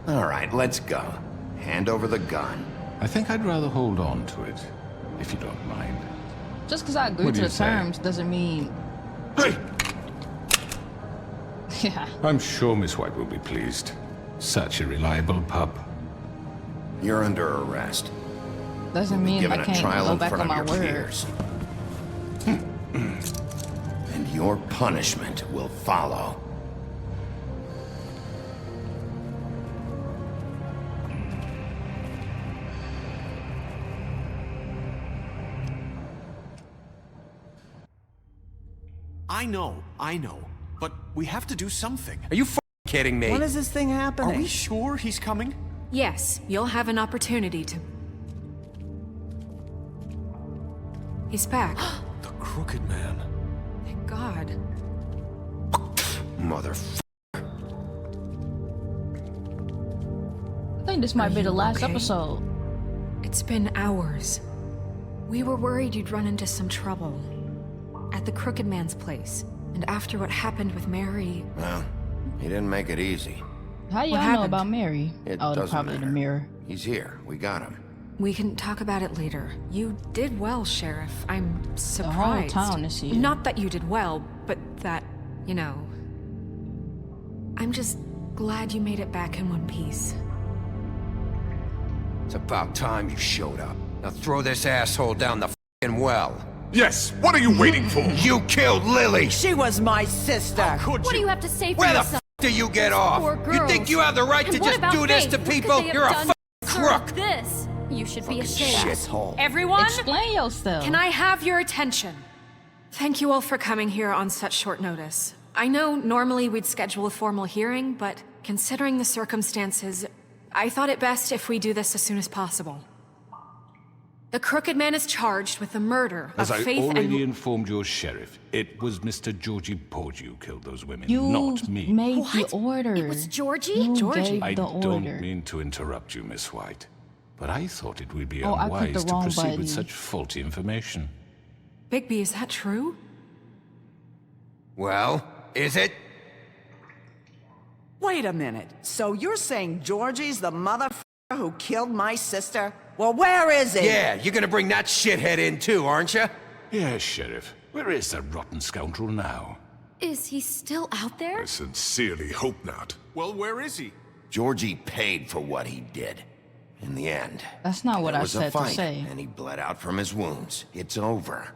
All right, let's go. Hand over the gun. I think I'd rather hold on to it, if you don't mind. Just because I agree What do to you the say? terms doesn't mean. Hey! Yeah. I'm sure Miss White will be pleased. Such a reliable pup. You're under arrest. Doesn't mean Given I a can't trial go in back front on of my your word. peers. And your punishment will follow. I know. But we have to do something. Are you kidding me? When is this thing happening? Are we sure he's coming? Yes, you'll have an opportunity to... He's back. The Crooked Man. Thank God. Motherfucker. I think this might be Are the you last okay? episode. It's been hours. We were worried you'd run into some trouble. At the Crooked Man's place. And after what happened with Mary... Well, he didn't make it easy. How y'all know happened? about Mary? It Oh, doesn't probably matter. the mirror. He's here. We got him. We can talk about it later. You did well, Sheriff. I'm surprised. whole town is here. Not that you did well, but that, you know... I'm just glad you made it back in one piece. It's about time you showed up. Now throw this asshole down the f***ing well. Yes, what are you waiting for? You killed Lily! She was my sister. What do you have to say for Where the yourself? f*** do you get off? Poor You think girls. you have the right And to what just about do this Faith? to What could people? they have You're a done f***ing to deserve crook! This. You should be ashamed. Shithole. Everyone, Explain yourself. can I have your attention? Thank you all for coming here on such short notice. I know normally we'd schedule a formal hearing, but considering the circumstances, I thought it best if we do this as soon as possible. The Crooked Man is charged with the murder As of I Faith already and... informed your sheriff, it was Mr. Georgie Porgy who killed those women, You not me. made the order. It was Georgie? You Georgie. gave I the don't order. mean to interrupt you, Miss White, but I thought it would be Oh, I clicked unwise the to wrong proceed button. with such faulty information. Bigby, is that true? Well, is it? Wait a minute. So you're saying Georgie's the motherfucker who killed my sister? Well, where is he? Yeah, you're gonna bring that shithead in too, aren't you? Yes, Sheriff. Where is that rotten scoundrel now? Is he still out there? I sincerely hope not. Well, where is he? Georgie paid for what he did. In the end, That's not what there I was a said to fight, say. and he bled out from his wounds. It's over.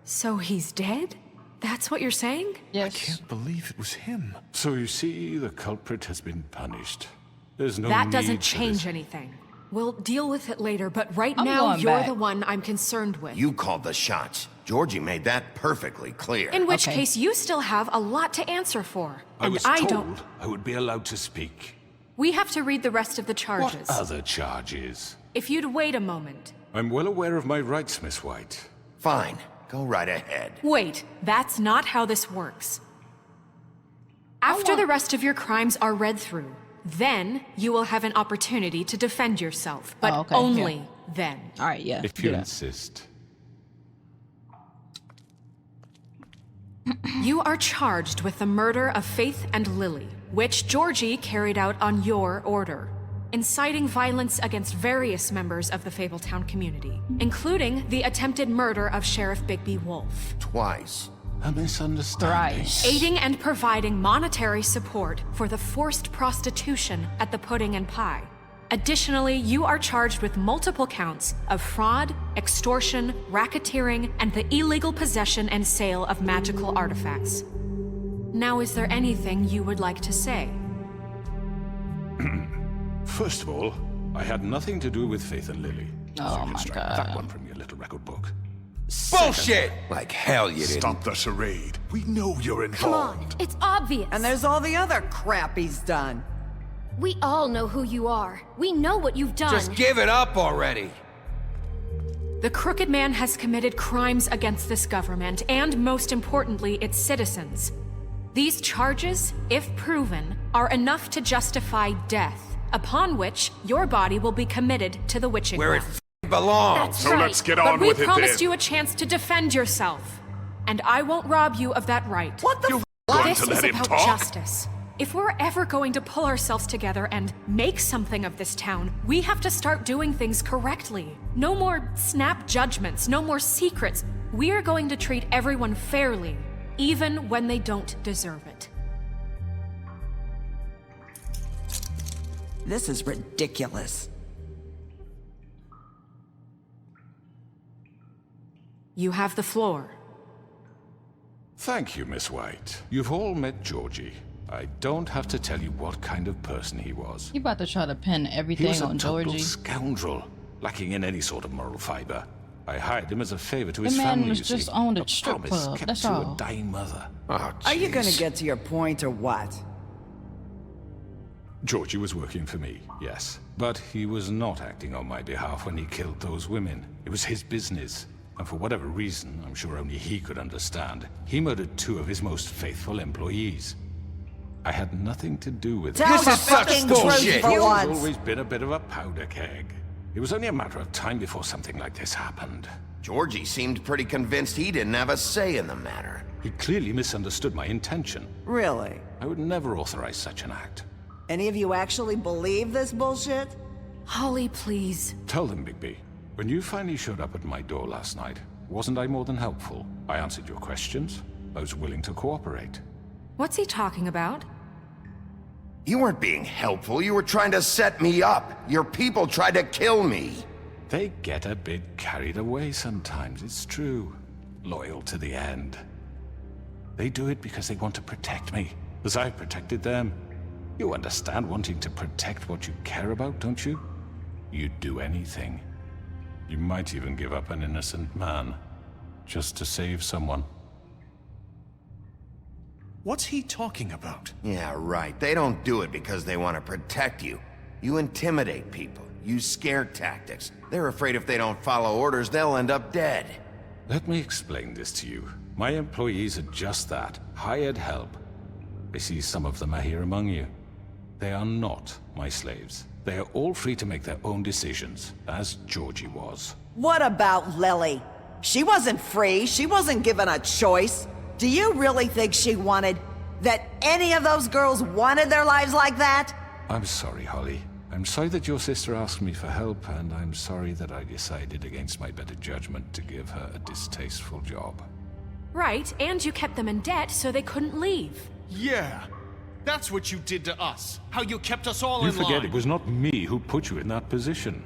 So he's dead? That's what you're saying? Yes. I can't believe it was him. So you see, the culprit has been punished. There's no That need doesn't for change this. anything. We'll deal with it later, but right I'm now going you're back. the one I'm concerned with. You called the shots. Georgie made that perfectly clear. In which Okay. case, you still have a lot to answer for. I And was I told don't. I would be allowed to speak. We have to read the rest of the charges. What other charges? If you'd wait a moment. I'm well aware of my rights, Miss White. Fine. Go right ahead. Wait, that's not how this works. After the rest of your crimes are read through, then you will have an opportunity to defend yourself, but Oh, okay, only yeah. then. All right, yeah. If do you that. insist. You are charged with the murder of Faith and Lily, which Georgie carried out on your order, inciting violence against various members of the Fabletown community, including the attempted murder of Sheriff Bigby Wolf. Twice. A misunderstanding. Aiding and providing monetary support for the forced prostitution at the Pudding and Pie. Additionally, you are charged with multiple counts of fraud, extortion, racketeering, and the illegal possession and sale of magical artifacts. Now, is there anything you would like to say? First of all, I had nothing to do with Faith and Lily. Oh So you can my strike God. that one from your little record book. Bullshit! Like hell you didn't. Stop the charade. We know you're Come involved. on, it's obvious. And there's all the other crap he's done. We all know who you are. We know what you've done. Just give it up already. The Crooked Man has committed crimes against this government and, most importantly, its citizens. These charges, if proven, are enough to justify death, upon which your body will be committed to the witching Where it well. belongs. So let's get on But we with it promised then. you a chance to defend yourself, and I won't rob you of that right. What the You're going This to is let him about talk? justice. If we're ever going to pull ourselves together and make something of this town, we have to start doing things correctly. No more snap judgments, no more secrets. We are going to treat everyone fairly, even when they don't deserve it. This is ridiculous. You have the floor. Thank you, Miss White. You've all met Georgie. I don't have to tell you what kind of person he was. You about to try to pin He everything was a on total Georgie. scoundrel, lacking in any sort of moral fiber. I hired him as a favor to The his man family, was you just see. owned a A strip promise club, kept that's to all. a dying mother. Oh, Are you gonna jeez. get to your point or what? Georgie was working for me, yes. But he was not acting on my behalf when he killed those women. It was his business. And for whatever reason, I'm sure only he could understand, he murdered 2 of his most faithful employees. I had nothing to do with it. Tell the fucking truth Georgie for has once. always been a bit of a powder keg. It was only a matter of time before something like this happened. Georgie seemed pretty convinced he didn't have a say in the matter. He clearly misunderstood my intention. Really? I would never authorize such an act. Any of you actually believe this bullshit? Holly, please. Tell them, Bigby. When you finally showed up at my door last night, wasn't I more than helpful? I answered your questions. I was willing to cooperate. What's he talking about? You weren't being helpful. You were trying to set me up. Your people tried to kill me. They get a bit carried away sometimes, it's true. Loyal to the end. They do it because they want to protect me, as I protected them. You understand wanting to protect what you care about, don't you? You'd do anything. You might even give up an innocent man, just to save someone. What's he talking about? Yeah, right. They don't do it because they want to protect you. You intimidate people, use scare tactics. They're afraid if they don't follow orders, they'll end up dead. Let me explain this to you. My employees are just that, hired help. I see some of them are here among you. They are not my slaves. They are all free to make their own decisions, as Georgie was. What about Lily? She wasn't free. She wasn't given a choice. Do you really think she wanted... that any of those girls wanted their lives like that? I'm sorry, Holly. I'm sorry that your sister asked me for help, and I'm sorry that I decided against my better judgment to give her a distasteful job. Right, and you kept them in debt so they couldn't leave. Yeah, that's what you did to us. How you kept us all You in line. forget it was not me who put you in that position.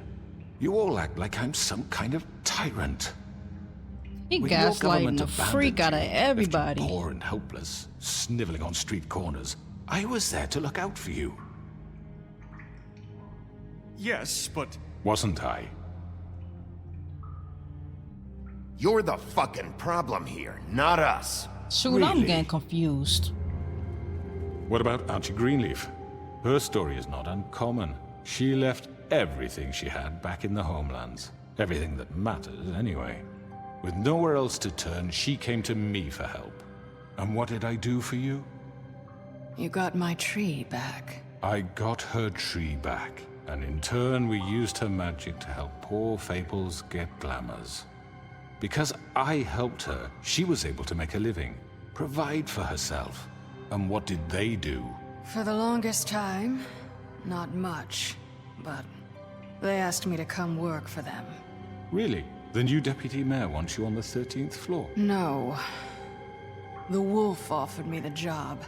You all act like I'm some kind of tyrant. He When your gaslighting government the abandoned freak out of you, left you everybody. poor and helpless, sniveling on street corners, I was there to look out for you. Yes, but... Wasn't I? You're the fucking problem here, not us. Shoot, I'm getting confused. What about Auntie Greenleaf? Her story is not uncommon. She left everything she had back in the homelands. Everything that mattered, anyway. With nowhere else to turn, she came to me for help. And what did I do for you? You got my tree back. I got her tree back, and in turn we used her magic to help poor Fables get glamours. Because I helped her, she was able to make a living, provide for herself. And what did they do? For the longest time, not much. But they asked me to come work for them. Really? The new deputy mayor wants you on the 13th floor? No. The wolf offered me the job.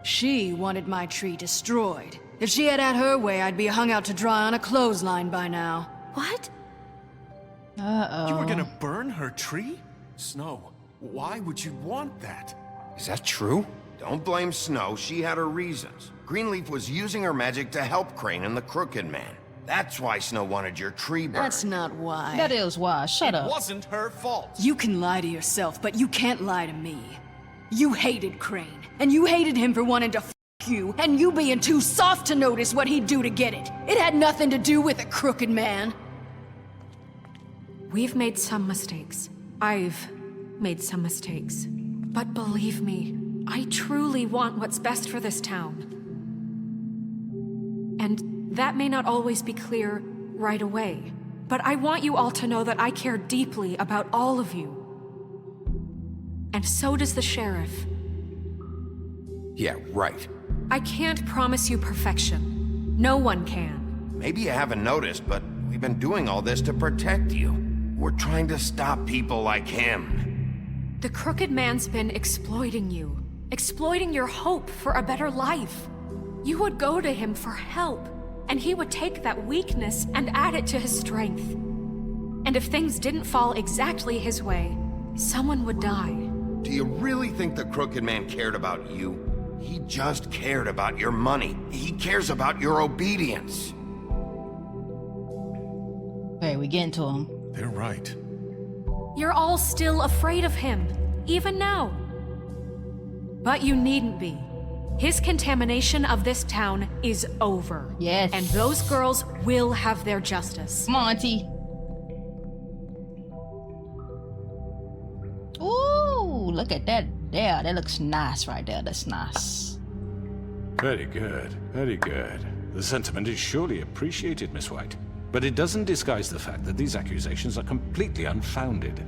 She wanted my tree destroyed. If she had her way, I'd be hung out to dry on a clothesline by now. What? Uh-oh. You were gonna burn her tree? Snow, why would you want that? Is that true? Don't blame Snow, she had her reasons. Greenleaf was using her magic to help Crane and the Crooked Man. That's why Snow wanted your tree burned. That's not why. That is why. Shut up. It wasn't her fault. You can lie to yourself, but you can't lie to me. You hated Crane, and you hated him for wanting to f you, and you being too soft to notice what he'd do to get it. It had nothing to do with a crooked man. We've made some mistakes. I've made some mistakes. But believe me, I truly want what's best for this town. And that may not always be clear right away, but I want you all to know that I care deeply about all of you. And so does the sheriff. Yeah, right. I can't promise you perfection. No one can. Maybe you haven't noticed, but we've been doing all this to protect you. We're trying to stop people like him. The Crooked Man's been exploiting you. Exploiting your hope for a better life. You would go to him for help, and he would take that weakness and add it to his strength. And if things didn't fall exactly his way, someone would die. Do you really think the Crooked Man cared about you? He just cared about your money. He cares about your obedience. Okay, we get into him. They're right. You're all still afraid of him, even now. But you needn't be. His contamination of this town is over. Yes. And those girls will have their justice. Monty. Ooh, look at that there. That looks nice right there. That's nice. Very good, very good. The sentiment is surely appreciated, Miss White. But it doesn't disguise the fact that these accusations are completely unfounded.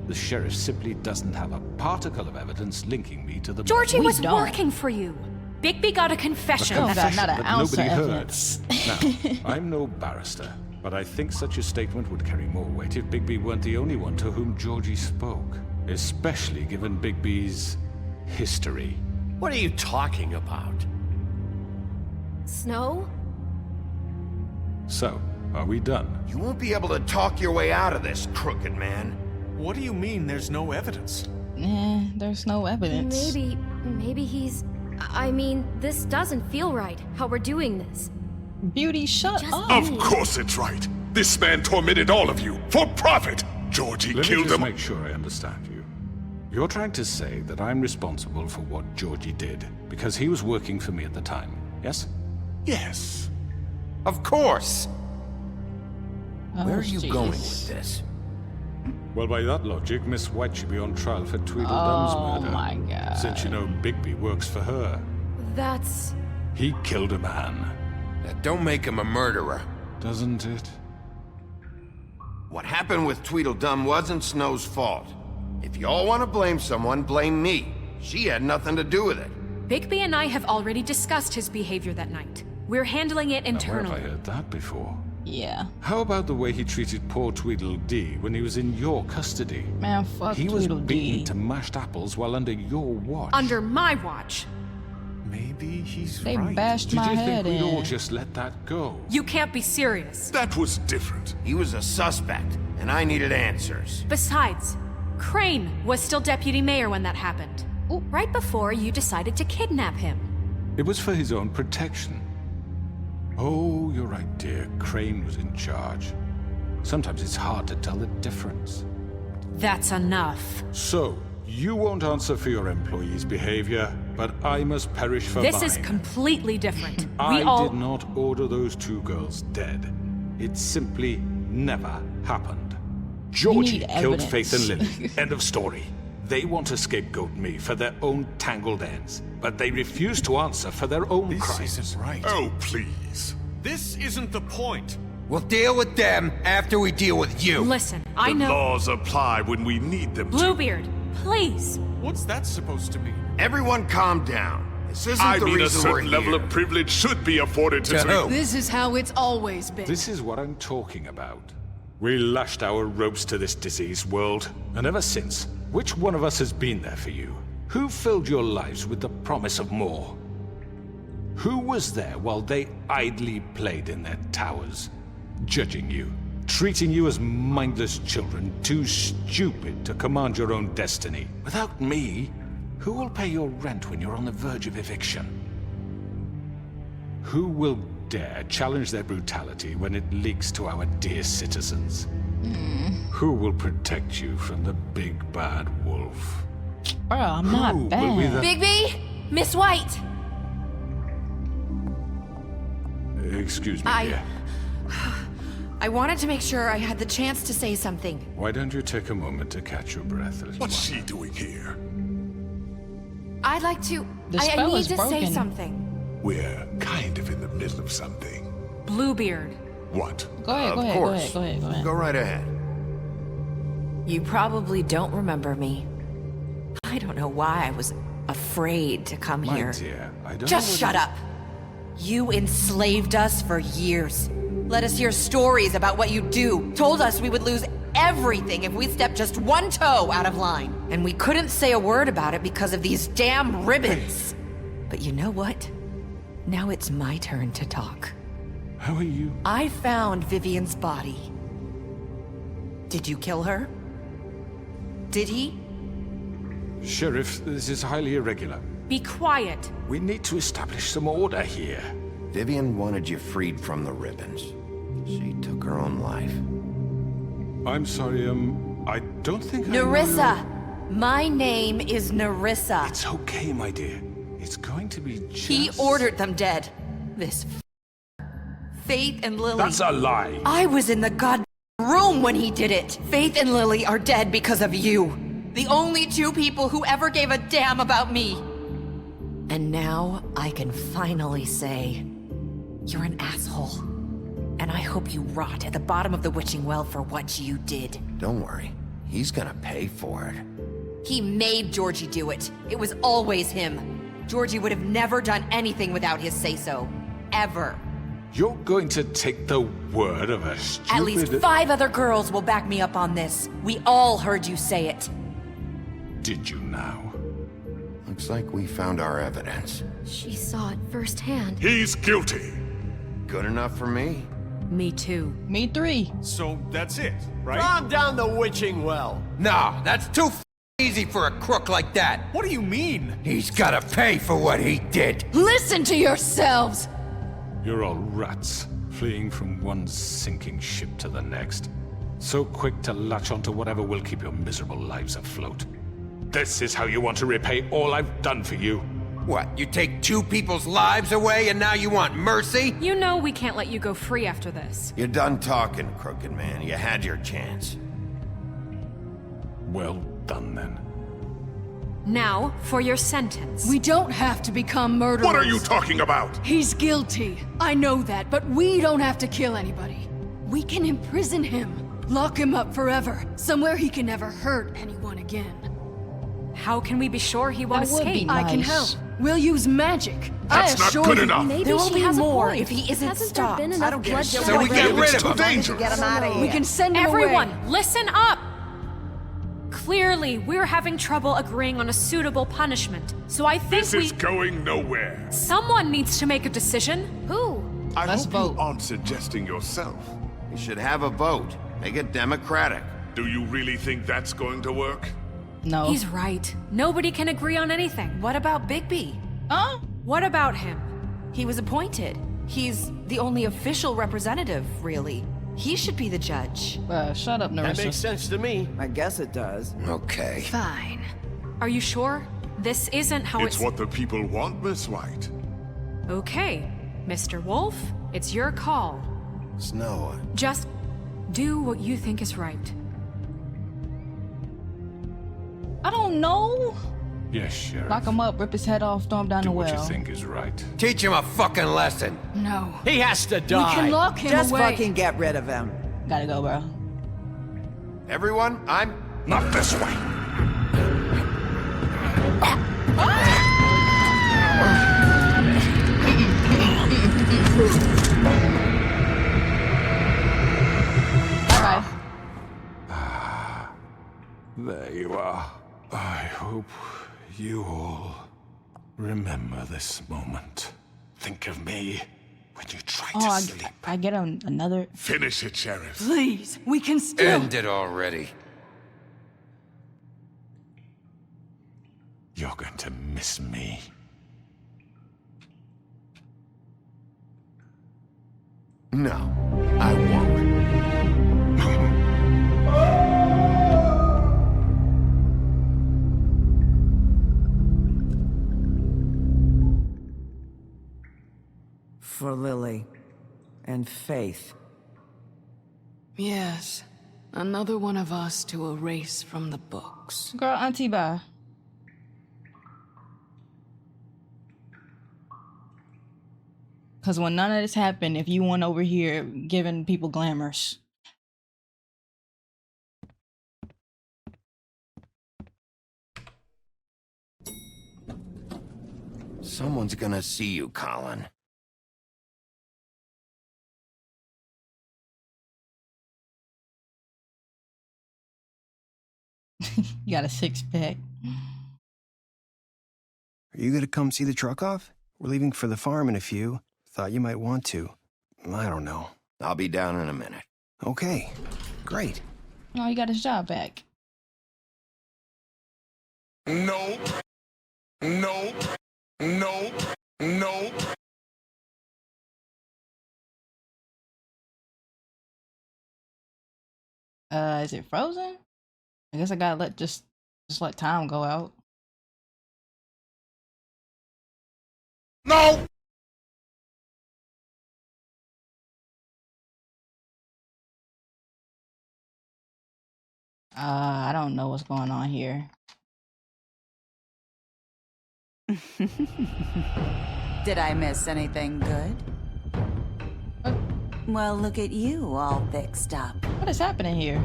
The sheriff simply doesn't have a particle of evidence linking me to the... Georgie was working for you. Bigby got a confession. Oh, God, not an that ounce nobody of heard. evidence. Now, I'm no barrister, but I think such a statement would carry more weight if Bigby weren't the only one to whom Georgie spoke. Especially given Bigby's history. What are you talking about? Snow? So, are we done? You won't be able to talk your way out of this, Crooked Man. What do you mean there's no evidence? There's no evidence. Maybe he's... I mean, this doesn't feel right, how we're doing this. Beauty, shut up. Of course it's right. This man tormented all of you, for profit. Georgie Let me killed just him. make sure I understand you. You're trying to say that I'm responsible for what Georgie did, because he was working for me at the time, yes? Yes. Of course. Where are you going with this? Well, by that logic, Miss White should be on trial for Tweedledum's murder. Oh my god. Since you know Bigby works for her. That's... He killed a man. That don't make him a murderer. Doesn't it? What happened with Tweedledum wasn't Snow's fault. If y'all want to blame someone, blame me. She had nothing to do with it. Bigby and I have already discussed his behavior that night. We're handling it internally. Where have I heard that before? Yeah. How about the way he treated poor Tweedledee when he was in your custody? Man, fuck He was Tweedledee. beaten to mashed apples while under your watch. Under my watch. Maybe he's They right. bashed my Did you head think we'd all in. just let that go? You can't be serious. That was different. He was a suspect, and I needed answers. Besides, Crane was still deputy mayor when that happened. Right before you decided to kidnap him. It was for his own protection. Oh, you're right, dear. Crane was in charge. Sometimes it's hard to tell the difference. That's enough. So, you won't answer for your employees' behavior, but I must perish for This mine. is completely different. I did not order those two girls dead. It simply never happened. Georgie need killed evidence. Faith and Lily. End of story. They want to scapegoat me for their own tangled ends, but they refuse to answer for their own crimes. This isn't right. Oh, please. This isn't the point. We'll deal with them after we deal with you. Listen, I The know. laws apply when we need them to. Bluebeard, please. What's that supposed to mean? Everyone calm down. This isn't I the mean, a reason we're certain level here. of privilege should be afforded to... This is how it's always been. This is what I'm talking about. We lashed our ropes to this diseased world, and ever since, which one of us has been there for you? Who filled your lives with the promise of more? Who was there while they idly played in their towers, judging you, treating you as mindless children, too stupid to command your own destiny? Without me, who will pay your rent when you're on the verge of eviction? Who will dare challenge their brutality when it leaks to our dear citizens? Who will protect you from the big bad wolf? Bro, I'm Who not will be bad. the- Bigby? Miss White! Excuse me, dear. I wanted to make sure I had the chance to say something. Why don't you take a moment to catch your breath? What's she doing here? I'd like to... The I spell need is to say broken. something. We're kind of in the middle of something. Bluebeard. What? Go ahead, go Of ahead, go course. ahead, go ahead, go ahead. Go right ahead. You probably don't remember me. I don't know why I was afraid to come My here. dear, I don't Just know shut up. You enslaved us for years. Let us hear stories about what you do. Told us we would lose everything if we stepped just one toe out of line. And we couldn't say a word about it because of these damn ribbons. But you know what? Now it's my turn to talk. How are you? I found Vivian's body. Did you kill her? Did he? Sheriff, this is highly irregular. Be quiet. We need to establish some order here. Vivian wanted you freed from the ribbons. She took her own life. I'm sorry, I don't think Nerissa! My name is Nerissa. It's okay, my dear. It's going to be just... He ordered them dead. This Faith and Lily. That's a lie. I was in the goddamn room when he did it. Faith and Lily are dead because of you. The only two people who ever gave a damn about me. And now I can finally say, you're an asshole. And I hope you rot at the bottom of the witching well for what you did. Don't worry. He's gonna pay for it. He made Georgie do it. It was always him. Georgie would have never done anything without his say-so. Ever. You're going to take the word of a stupid... At least 5 other girls will back me up on this. We all heard you say it. Did you now? Looks like we found our evidence. She saw it firsthand. He's guilty. Good enough for me. Me too. Me 3. So that's it, right? Calm down the witching well. No, that's too easy for a crook like that. What do you mean? He's gotta pay for what he did. Listen to yourselves! You're all rats, fleeing from one sinking ship to the next. So quick to latch onto whatever will keep your miserable lives afloat. This is how you want to repay all I've done for you? What, you take 2 people's lives away and now you want mercy? You know we can't let you go free after this. You're done talking, Crooked Man. You had your chance. Well done, then. Now, for your sentence. We don't have to become murderers. What are you talking about? He's guilty. I know that, but we don't have to kill anybody. We can imprison him. Lock him up forever. Somewhere he can never hurt anyone again. How can we be sure he won't That would be escape? nice. I can help. We'll use magic. That's not good enough. Maybe There will she be has more a point. if he isn't Hasn't there stopped. been I enough don't give a bloodshed shit. So we already? get rid It's of too him. dangerous. Get him out of here. We can send him Everyone, away. listen up! Clearly, we're having trouble agreeing on a suitable punishment. So I think This is going nowhere. Someone needs to make a decision. Who? I Let's hope vote. you aren't suggesting yourself. You should have a vote. Make it democratic. Do you really think that's going to work? No. He's right. Nobody can agree on anything. What about Bigby? Huh? What about him? He was appointed. He's the only official representative, really. He should be the judge. Shut up, That Narissa. makes sense to me. I guess it does. Okay. Fine. Are you sure? This isn't how It's what the people want, Miss White. Okay, Mr. Wolf, it's your call. Snow. Just do what you think is right. I don't know. Yes, Sheriff. Lock him up, rip his head off, throw him down Do the what well. you think is right. Teach him a fucking lesson. No. He has to We die. can lock him Just away. fucking get rid of him. Gotta go, bro. Everyone, I'm... Not this way. Bye-bye. There you are. I hope you all remember this moment. Think of me when you try Oh, to sleep. I get another... Finish it, Sheriff. Please, we can still... End it already. You're going to miss me. No, I won't. For Lily. And Faith. Yes. Another one of us to erase from the books. Girl, Auntie, bye. Because when none of this happened, if you went over here giving people glamours. Someone's gonna see you, Colin. You got a six-pack. Are you gonna come see the truck off? We're leaving for the farm in a few. Thought you might want to. I don't know. I'll be down in a minute. Okay, great. Oh, he got his job back. Nope. Nope. Nope. Nope. Is it frozen? I guess I gotta just let time go out. No! I don't know what's going on here. Did I miss anything good? Well, look at you, all fixed up. What is happening here?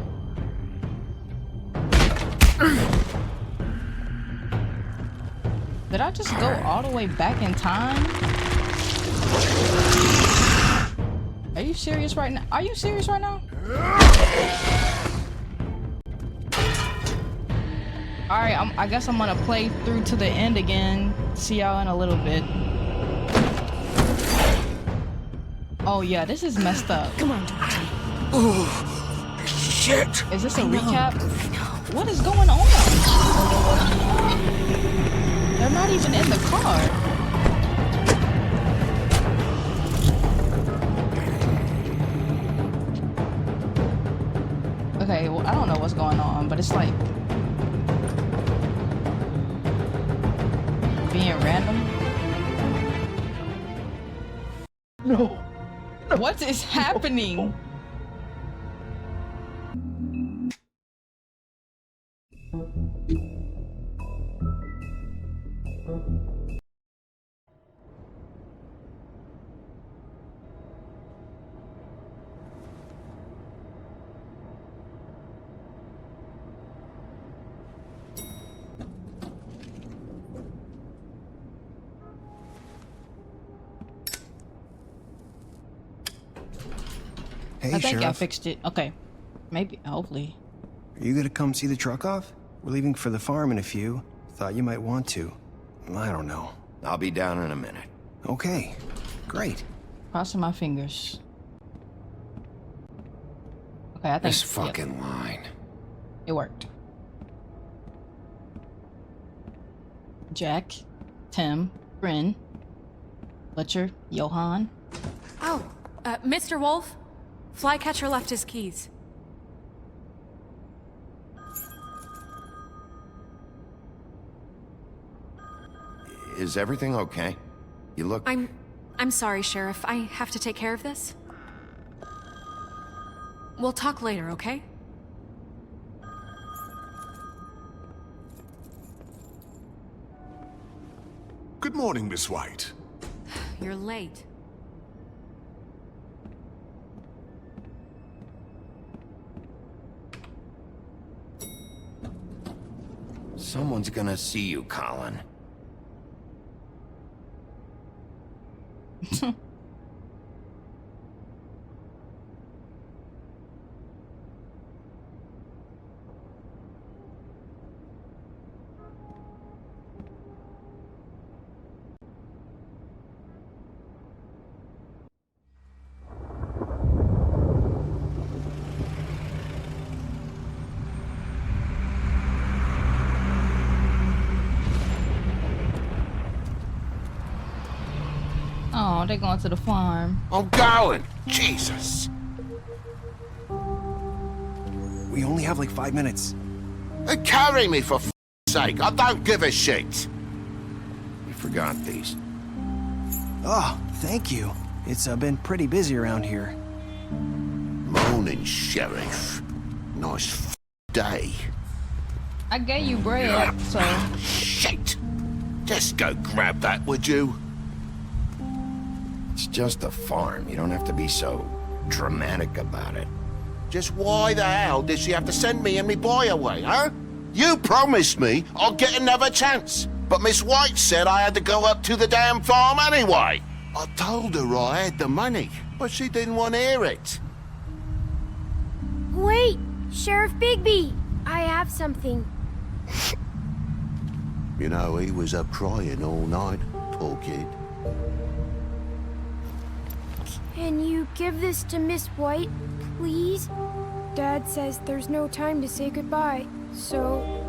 Did I just go all the way back in time? Are you serious right now? Are you serious right now? Alright, I guess I'm gonna play through to the end again. See y'all in a little bit. Oh yeah, this is messed up. Come on, Dante. Oh, shit. Is this a recap? What is going on? They're not even in the car. Okay, well, I don't know what's going on, but it's like... random? No. What is happening? Hey, I think I Sheriff. fixed it. Okay. Maybe, hopefully. Are you gonna come see the truck off? We're leaving for the farm in a few. Thought you might want to. I don't know. I'll be down in a minute. Okay. Great. Crossing my fingers. Okay, I think This fucking line. it worked. Jack, Tim, Bryn, Butcher, Johan. Oh, Mr. Wolf? Flycatcher left his keys. Is everything okay? You look... I'm sorry, Sheriff. I have to take care of this. We'll talk later, okay? Good morning, Miss White. You're late. Someone's gonna see you, Colin. Oh, they're going to the farm. I'm going. Jesus. We only have like 5 minutes. Carry me for sake. I don't give a shit. You forgot these. Oh, thank you. It's been pretty busy around here. Morning, Sheriff. Nice day. I gave you bread, so... Shit. Just go grab that, would you? It's just a farm. You don't have to be so dramatic about it. Just why the hell did she have to send me and me boy away, huh? You promised me I'll get another chance. But Miss White said I had to go up to the damn farm anyway. I told her I had the money, but she didn't want to hear it. Wait, Sheriff Bigby, I have something. You know, he was up crying all night, poor kid. Can you give this to Miss White, please? Dad says there's no time to say goodbye, so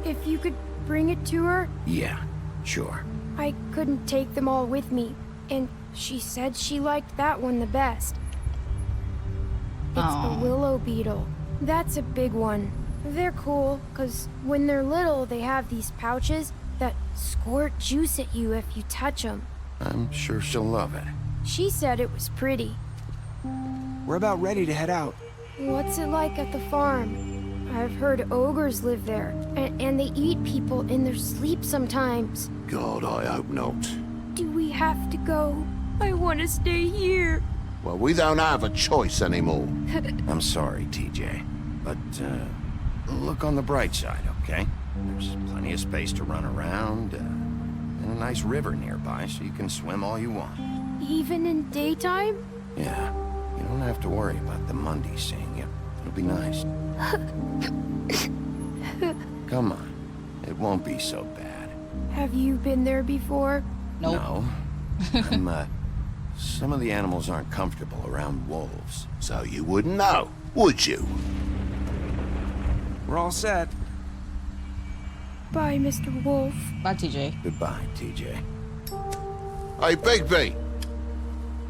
if you could bring it to her? Yeah, sure. I couldn't take them all with me, and she said she liked that one the best. It's the willow beetle. That's a big one. They're cool, 'cause when they're little, they have these pouches that squirt juice at you if you touch them. I'm sure she'll love it. She said it was pretty. We're about ready to head out. What's it like at the farm? I've heard ogres live there, and they eat people in their sleep sometimes. God, I hope not. Do we have to go? I want to stay here. Well, we don't have a choice anymore. I'm sorry, TJ. But, look on the bright side, okay? There's plenty of space to run around, and a nice river nearby so you can swim all you want. Even in daytime? Yeah, you don't have to worry about the Monday seeing you. It'll be nice. Come on, it won't be so bad. Have you been there before? No. Some of the animals aren't comfortable around wolves. So you wouldn't know, would you? We're all set. Bye, Mr. Wolf. Bye, TJ. Goodbye, TJ. Hey, Bigby.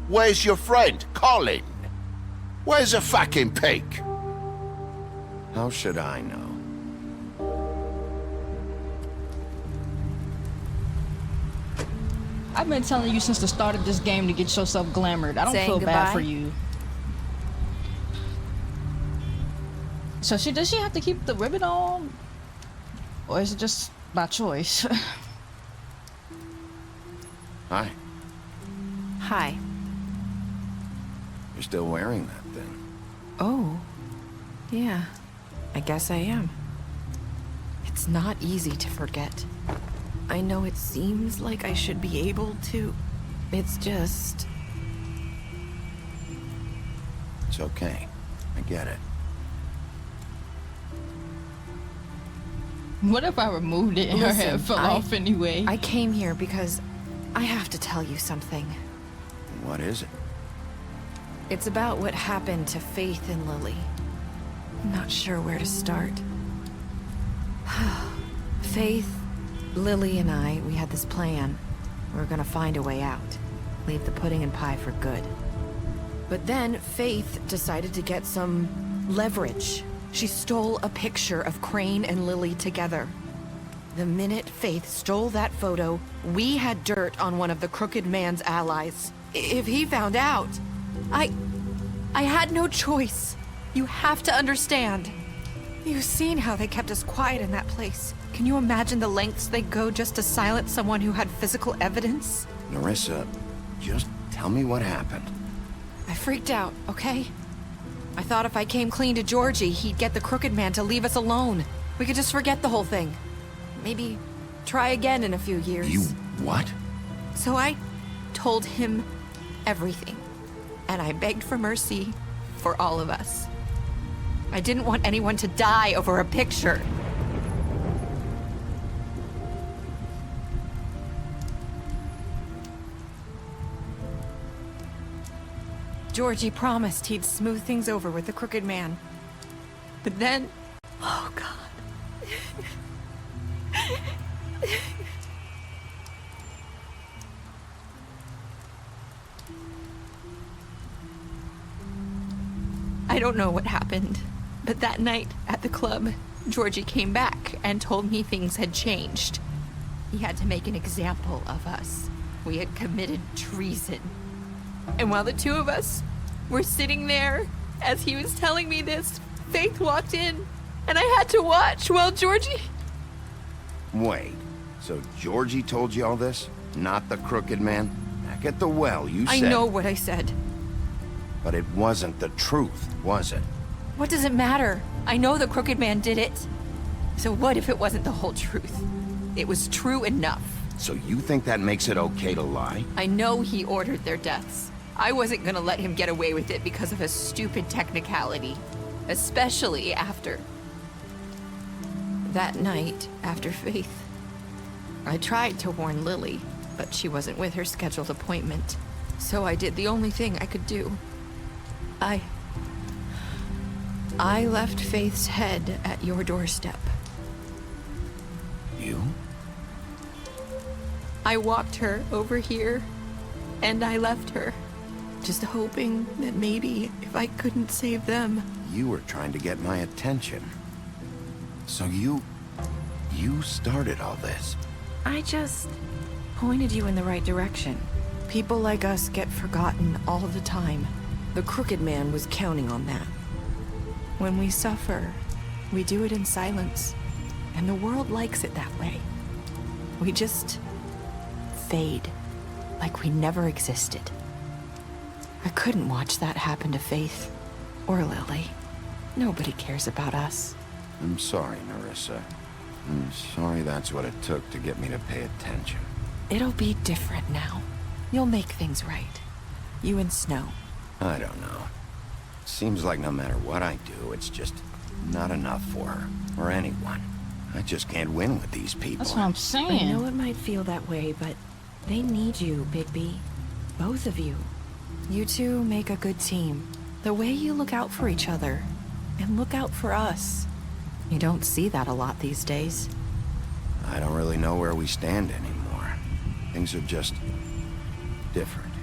Where's your friend, Colin? Where's the fucking pig? How should I know? I've been telling you since the start of this game to get yourself glamored. I don't Saying feel bad for goodbye? you. So does she have to keep the ribbon on? Or is it just by choice? Hi. Hi. You're still wearing that thing. Oh. Yeah. I guess I am. It's not easy to forget. I know it seems like I should be able to. It's just... It's okay. I get it. What if I removed it and her head fell off anyway? I came here because I have to tell you something. What is it? It's about what happened to Faith and Lily. I'm not sure where to start. Faith, Lily, and I, we had this plan. We were gonna find a way out. Leave the pudding and pie for good. But then Faith decided to get some leverage. She stole a picture of Crane and Lily together. The minute Faith stole that photo, we had dirt on one of the Crooked Man's allies. If he found out, I had no choice. You have to understand. You've seen how they kept us quiet in that place. Can you imagine the lengths they go just to silence someone who had physical evidence? Narissa, just tell me what happened. I freaked out, okay? I thought if I came clean to Georgie, he'd get the Crooked Man to leave us alone. We could just forget the whole thing. Maybe try again in a few years. You what? So I told him everything. And I begged for mercy for all of us. I didn't want anyone to die over a picture. Georgie promised he'd smooth things over with the Crooked Man. But then... Oh, God. I don't know what happened, but that night at the club, Georgie came back and told me things had changed. He had to make an example of us. We had committed treason. And while the two of us were sitting there, as he was telling me this, Faith walked in, and I had to watch while Georgie... Wait, so Georgie told you all this? Not the Crooked Man? Back at the well, you said... I know what I said. But it wasn't the truth, was it? What does it matter? I know the Crooked Man did it. So what if it wasn't the whole truth? It was true enough. So you think that makes it okay to lie? I know he ordered their deaths. I wasn't gonna let him get away with it because of a stupid technicality. Especially after... that night, after Faith. I tried to warn Lily, but she wasn't with her scheduled appointment. So I did the only thing I could do. I left Faith's head at your doorstep. You? I walked her over here, and I left her. Just hoping that maybe if I couldn't save them... You were trying to get my attention. So you started all this. I just pointed you in the right direction. People like us get forgotten all the time. The Crooked Man was counting on that. When we suffer, we do it in silence. And the world likes it that way. We just fade, like we never existed. I couldn't watch that happen to Faith or Lily. Nobody cares about us. I'm sorry, Narissa. I'm sorry that's what it took to get me to pay attention. It'll be different now. You'll make things right. You and Snow. I don't know. Seems like no matter what I do, it's just not enough for her, or anyone. I just can't win with these people. That's what I'm saying. I know it might feel that way, but they need you, Bigby. Both of you. You two make a good team. The way you look out for each other, and look out for us. You don't see that a lot these days. I don't really know where we stand anymore. Things are just... different.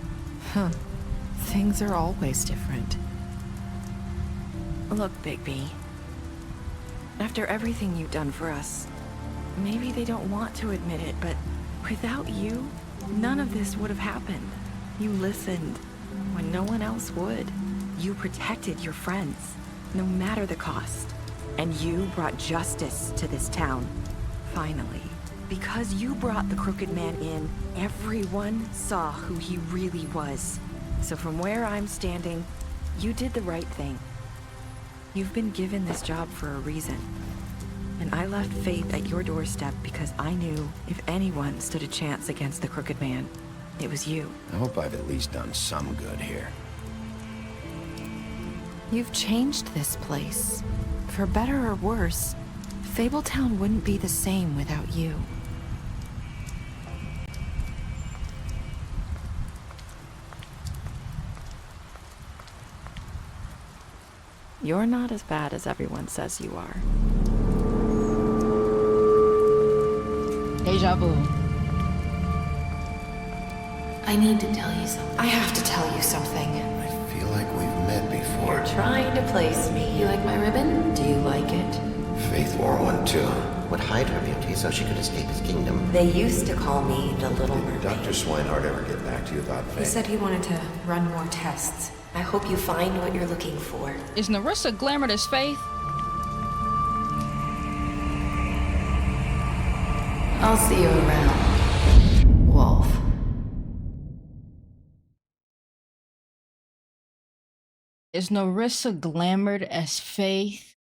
Huh. Things are always different. Look, Bigby. After everything you've done for us, maybe they don't want to admit it, but without you, None of this would have happened. You listened when no one else would. You protected your friends, no matter the cost. And you brought justice to this town. Finally. Because you brought the Crooked Man in, everyone saw who he really was. So from where I'm standing, you did the right thing. You've been given this job for a reason. And I left Faith at your doorstep because I knew if anyone stood a chance against the Crooked Man, it was you. I hope I've at least done some good here. You've changed this place. For better or worse, Fabletown wouldn't be the same without you. You're not as bad as everyone says you are. Deja vu. I need to tell you something. I have to tell you something. I feel like we've met before. You're trying to place me. You like my ribbon? Do you like it? Faith wore one too. Would hide her beauty so she could escape his kingdom. They used to call me the Little Mermaid. Did Dr. Swinehart ever get back to you about Faith? He said he wanted to run more tests. I hope you find what you're looking for. Is Narissa glamored as Faith? I'll see you around, Wolf. Is Narissa glamored as Faith?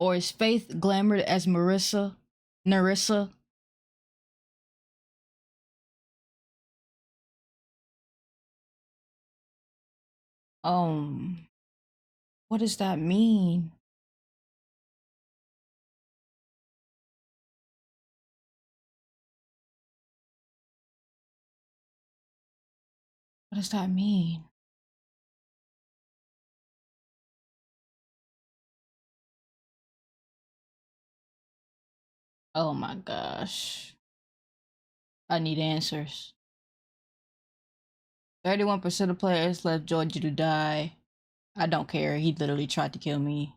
Or is Faith glamored as Narissa? What does that mean? What does that mean? Oh my gosh. I need answers. 31% of players left Georgia to die. I don't care. He literally tried to kill me.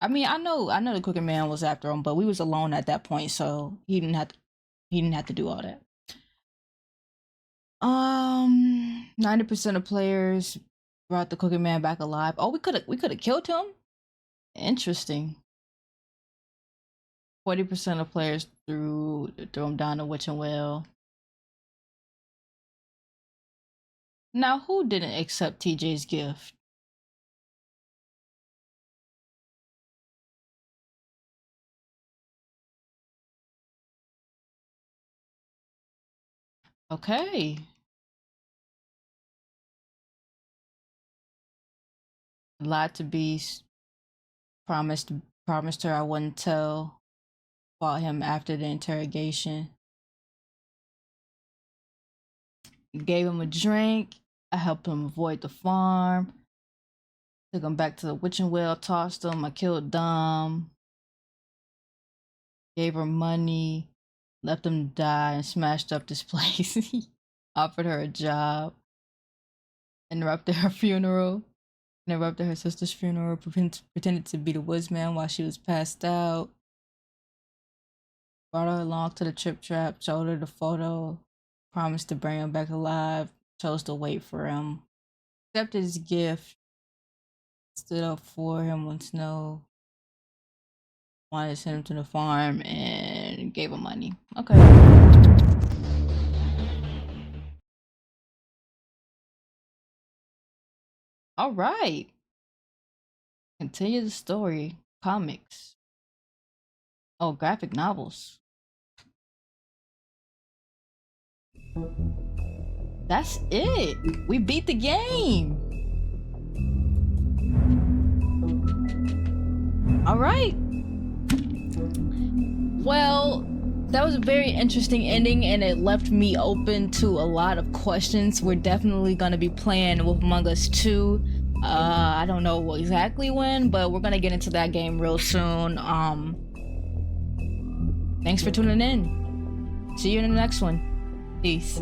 I mean, I know the Crooked Man was after him, but we was alone at that point, so he didn't have to do all that. 90% of players brought the Crooked Man back alive. Oh, we could have killed him? Interesting. 40% of players threw him down the witching well. Now, who didn't accept TJ's gift? Okay. Lied to Beast. Promised her I wouldn't tell about him after the interrogation. Gave him a drink. I helped him avoid the farm. Took him back to the witching well, tossed him. I killed Dom. Gave her money. Left him to die and smashed up this place. Offered her a job. Interrupted her funeral. Interrupted her sister's funeral. Pretended to be the woodsman while she was passed out. Brought her along to the trip trap. Showed her the photo. Promised to bring him back alive. Chose to wait for him. Accepted his gift. Stood up for him when Snow wanted to send him to the farm and gave him money. Okay. All right. Continue the story. Comics. Oh, graphic novels. That's it. We beat the game. All right. Well, that was a very interesting ending, and it left me open to a lot of questions. We're definitely going to be playing Wolf Among Us 2. I don't know exactly when, but we're going to get into that game real soon. Thanks for tuning in. See you in the next one. Peace.